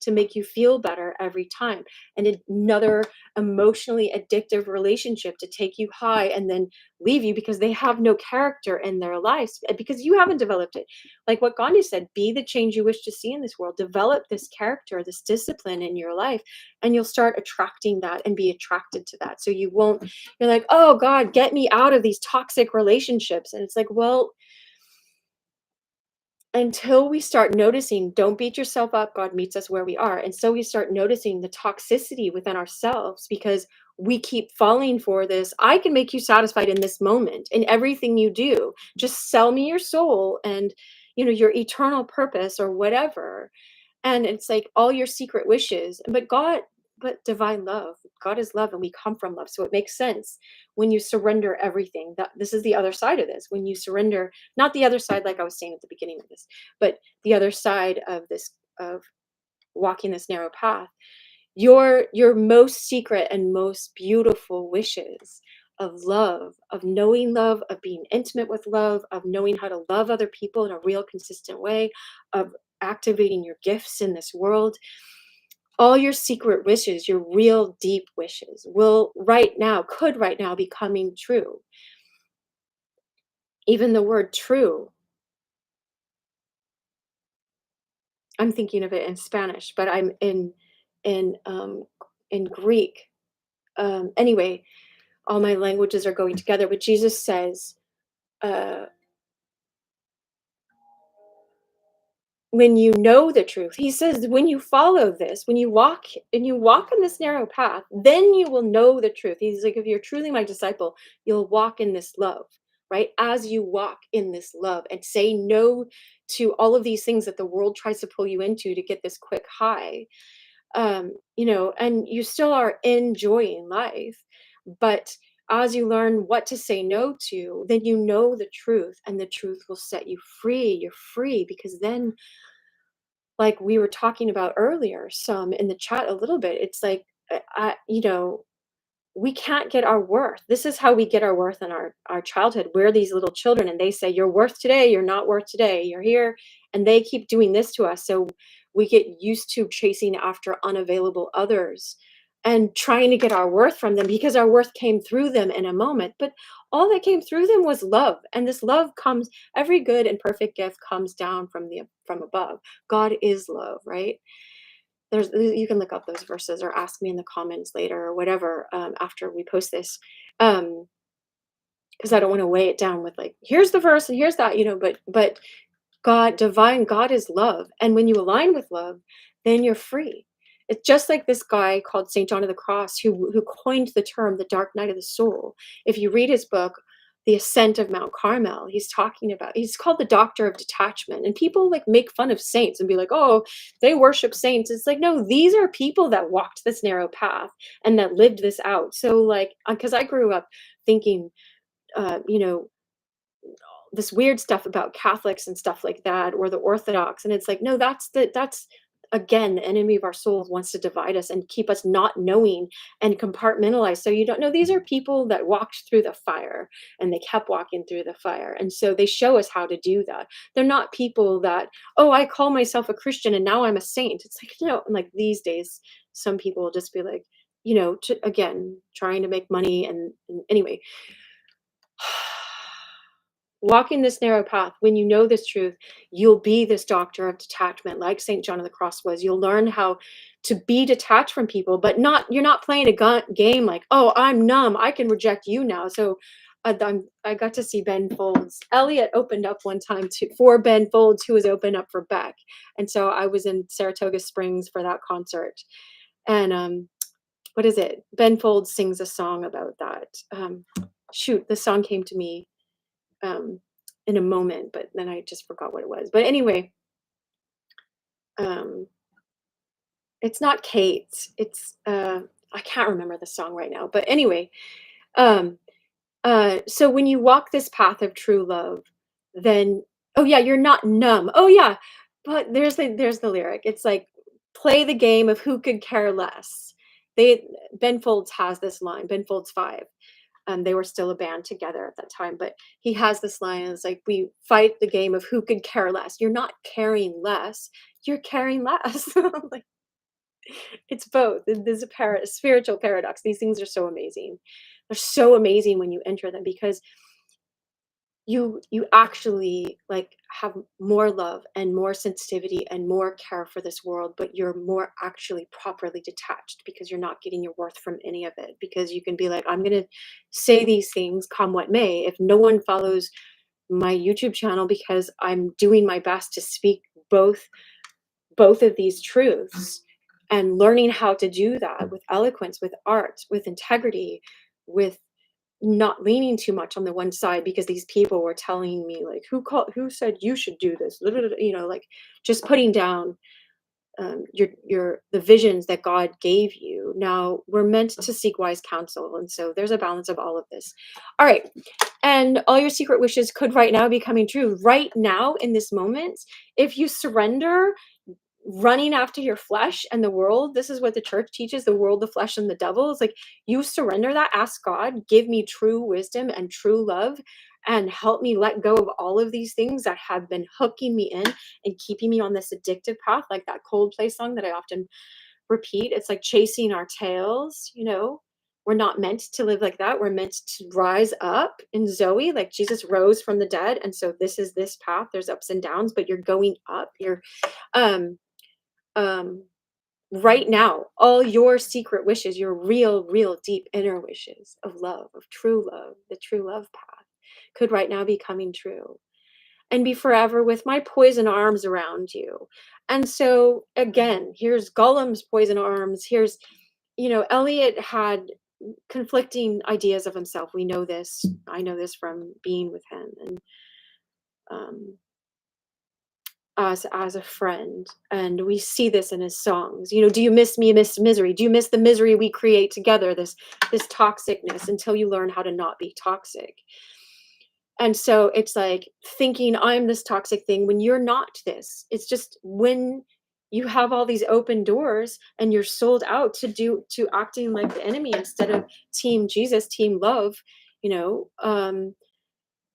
[SPEAKER 1] to make you feel better every time. And another emotionally addictive relationship to take you high and then leave you because they have no character in their lives because you haven't developed it. Like what Gandhi said, be the change you wish to see in this world. Develop this character, this discipline in your life, and you'll start attracting that and be attracted to that. So you're like, oh God, get me out of these toxic relationships. And it's like, well, until we start noticing, don't beat yourself up, God meets us where we are. And so we start noticing the toxicity within ourselves because we keep falling for this. I can make you satisfied in this moment, in everything you do. Just sell me your soul and your eternal purpose or whatever. And it's like all your secret wishes. But divine love, God is love and we come from love. So it makes sense when you surrender everything. That this is the other side of this. When you surrender, not the other side, like I was saying at the beginning of this, but the other side of this, of walking this narrow path, your most secret and most beautiful wishes of love, of knowing love, of being intimate with love, of knowing how to love other people in a real consistent way, of activating your gifts in this world, all your secret wishes, your real deep wishes could right now be coming true. Even the word true, I'm thinking of it in Spanish, but I'm in Greek. Anyway, all my languages are going together, but Jesus says, uh, when you know the truth, he says, when you follow this, when you walk in this narrow path, then you will know the truth. He's like, if you're truly my disciple, you'll walk in this love, right? As you walk in this love and say no to all of these things that the world tries to pull you into to get this quick high, and you still are enjoying life, but as you learn what to say no to, then you know the truth, and the truth will set you free. You're free because then, like we were talking about earlier, some in the chat a little bit, it's like, I, we can't get our worth. This is how we get our worth in our childhood. We're these little children, and they say, "You're worth today, you're not worth today, you're here." And they keep doing this to us. So we get used to chasing after unavailable others and trying to get our worth from them because our worth came through them in a moment. But all that came through them was love. And this love comes, every good and perfect gift comes down from above. God is love, right? There's, you can look up those verses or ask me in the comments later or whatever, after we post this, because I don't want to weigh it down with like, here's the verse and here's that, but God, divine God is love. And when you align with love, then you're free. It's just like this guy called St. John of the Cross who coined the term the dark night of the soul. If you read his book, The Ascent of Mount Carmel, he's called the doctor of detachment. And people like make fun of saints and be like, oh, they worship saints. It's like, no, these are people that walked this narrow path and that lived this out. So like, because I grew up thinking, you know, this weird stuff about Catholics and stuff like that, or the Orthodox. And it's like, no, that's again, the enemy of our souls wants to divide us and keep us not knowing and compartmentalize. So you don't know, these are people that walked through the fire and they kept walking through the fire. And so they show us how to do that. They're not people that, oh, I call myself a Christian and now I'm a saint. It's like, like these days, some people will just be like, again, trying to make money. And anyway, walking this narrow path, when you know this truth, you'll be this doctor of detachment, like St. John of the Cross was. You'll learn how to be detached from people, but you're not playing a game like, oh, I'm numb, I can reject you now. So I got to see Ben Folds. Elliott opened up one time for Ben Folds, who was open up for Beck. And so I was in Saratoga Springs for that concert. And what is it? Ben Folds sings a song about that. Shoot, the song came to me in a moment, but then I just forgot what it was. But anyway, um, it's not Kate. It's I can't remember the song right now. But anyway, um, so when you walk this path of true love, then oh yeah, you're not numb. Oh yeah, but there's the lyric. It's like play the game of who could care less. Ben Folds has this line. Ben Folds 5. They were still a band together at that time, but he has this line. It's like, we fight the game of who could care less. You're not caring less, you're caring less. Like, it's both. There's a spiritual paradox. These things are so amazing. They're so amazing when you enter them because you actually like have more love and more sensitivity and more care for this world, but you're more actually properly detached because you're not getting your worth from any of it, because you can be like, I'm going to say these things come what may. If no one follows my YouTube channel, because I'm doing my best to speak both of these truths, and learning how to do that with eloquence, with art, with integrity, with not leaning too much on the one side, because these people were telling me like, who said you should do this, like just putting down the visions that God gave you. Now we're meant to seek wise counsel, and so there's a balance of all of this. All right, and all your secret wishes could right now be coming true right now in this moment if you surrender running after your flesh and the world. This is what the church teaches: the world, the flesh, and the devil. It's like, you surrender that, ask God, give me true wisdom and true love, and help me let go of all of these things that have been hooking me in and keeping me on this addictive path, like that Coldplay song that I often repeat. It's like chasing our tails. We're not meant to live like that. We're meant to rise up in Zoe, like Jesus rose from the dead. And so this is this path. There's ups and downs, but you're going up. You're um um right now, all your secret wishes, your real deep inner wishes of love, of true love, the true love path, could right now be coming true, and be forever with my poison arms around you. And so again, here's Gollum's poison arms. Here's, Elliot had conflicting ideas of himself. We know this. I know this from being with him, and um as a friend, and we see this in his songs. Do you miss me, miss misery? Do you miss the misery we create together, this toxicness, until you learn how to not be toxic? And so it's like thinking I'm this toxic thing when you're not this. It's just when you have all these open doors and you're sold out to acting like the enemy instead of team Jesus, team love, you know,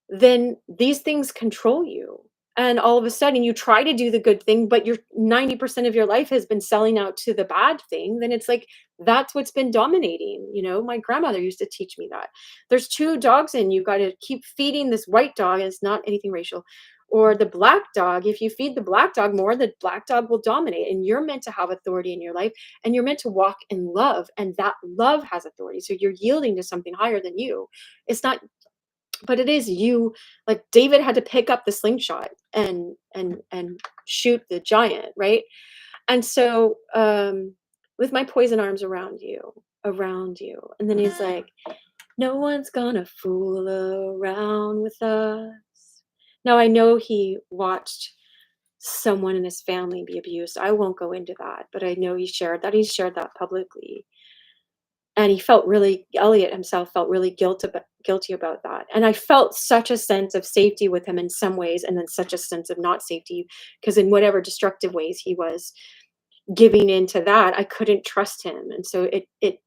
[SPEAKER 1] then these things control you. And all of a sudden you try to do the good thing, but your 90% of your life has been selling out to the bad thing. Then it's like that's what's been dominating. You know, my grandmother used to teach me that. There's two dogs in, you got to keep feeding this white dog, and it's not anything racial. Or the black dog, if you feed the black dog more, the black dog will dominate. And you're meant to have authority in your life, and you're meant to walk in love. And that love has authority. So you're yielding to something higher than you. It's not, but it is you. Like David had to pick up the slingshot and shoot the giant, right? And so with my poison arms around you, and then he's like, no one's gonna fool around with us. Now I know he watched someone in his family be abused. I won't go into that, but I know he shared that publicly. And he felt really, Elliott himself felt really guilty about that. And I felt such a sense of safety with him in some ways, and then such a sense of not safety, because in whatever destructive ways he was giving into that, I couldn't trust him. And so it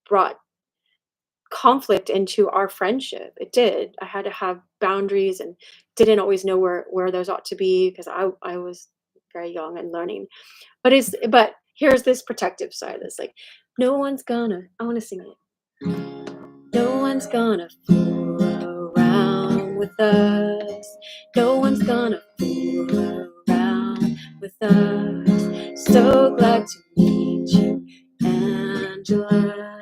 [SPEAKER 1] brought conflict into our friendship. It did. I had to have boundaries and didn't always know where those ought to be, because I was very young and learning. But here's this protective side that's like, no one's gonna, I want to sing it. No one's gonna fool around with us. No one's gonna fool around with us. So glad to meet you, Angela.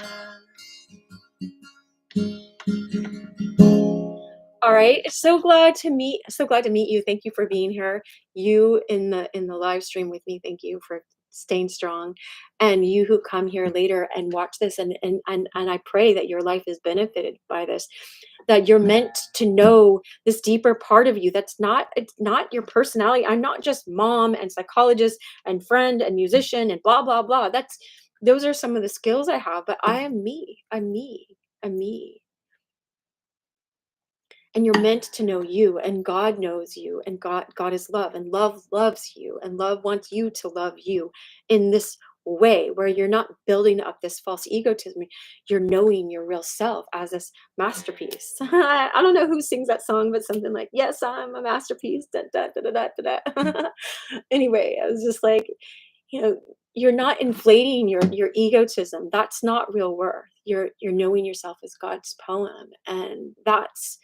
[SPEAKER 1] All right. So glad to meet you. Thank you for being here. You in the live stream with me. Thank you for staying strong. And you who come here later and watch this, and I pray that your life is benefited by this, that you're meant to know this deeper part of you. It's not your personality. I'm not just mom and psychologist and friend and musician and blah blah blah. Those are some of the skills I have, but I am me. I'm me. I'm me. And you're meant to know you, and God knows you, and God is love, and love loves you, and love wants you to love you in this way where you're not building up this false egotism. You're knowing your real self as this masterpiece. I don't know who sings that song, but something like, yes, I'm a masterpiece, da, da, da, da, da, da, da. Anyway, I was just like, you know, you're not inflating your egotism. That's not real worth. You're knowing yourself as God's poem, and that's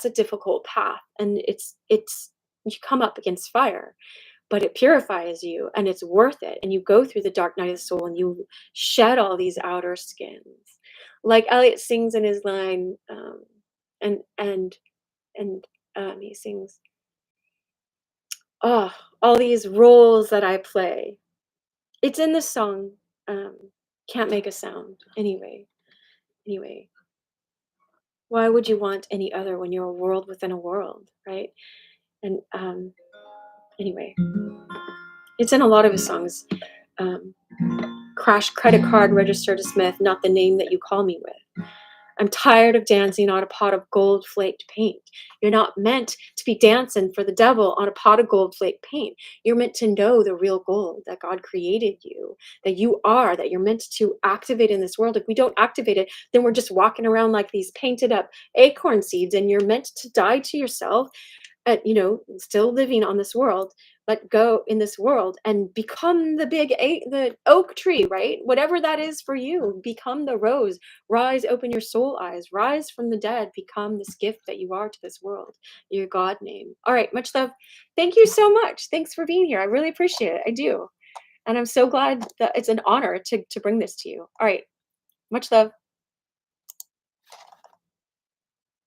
[SPEAKER 1] a difficult path, and it's you come up against fire, but it purifies you, and it's worth it, and you go through the dark night of the soul, and you shed all these outer skins, like Elliott sings in his line, and and he sings, oh, all these roles that I play. It's in the song, um can't make a sound. Anyway, why would you want any other when you're a world within a world, right? And anyway, it's in a lot of his songs. Um, Crash credit card register to Smith, not the name that you call me with. I'm tired of dancing on a pot of gold flaked paint. You're not meant to be dancing for the devil on a pot of gold flaked paint. You're meant to know the real gold that God created you, that you are, that you're meant to activate in this world. If we don't activate it, then we're just walking around like these painted up acorn seeds, and you're meant to die to yourself, still living on this world, let go in this world and become the oak tree, right? Whatever that is for you, become the rose, rise, open your soul eyes, rise from the dead, become this gift that you are to this world, your God name. All right, much love. Thank you so much. Thanks for being here. I really appreciate it. I do. And I'm so glad that it's an honor to bring this to you. All right, much love.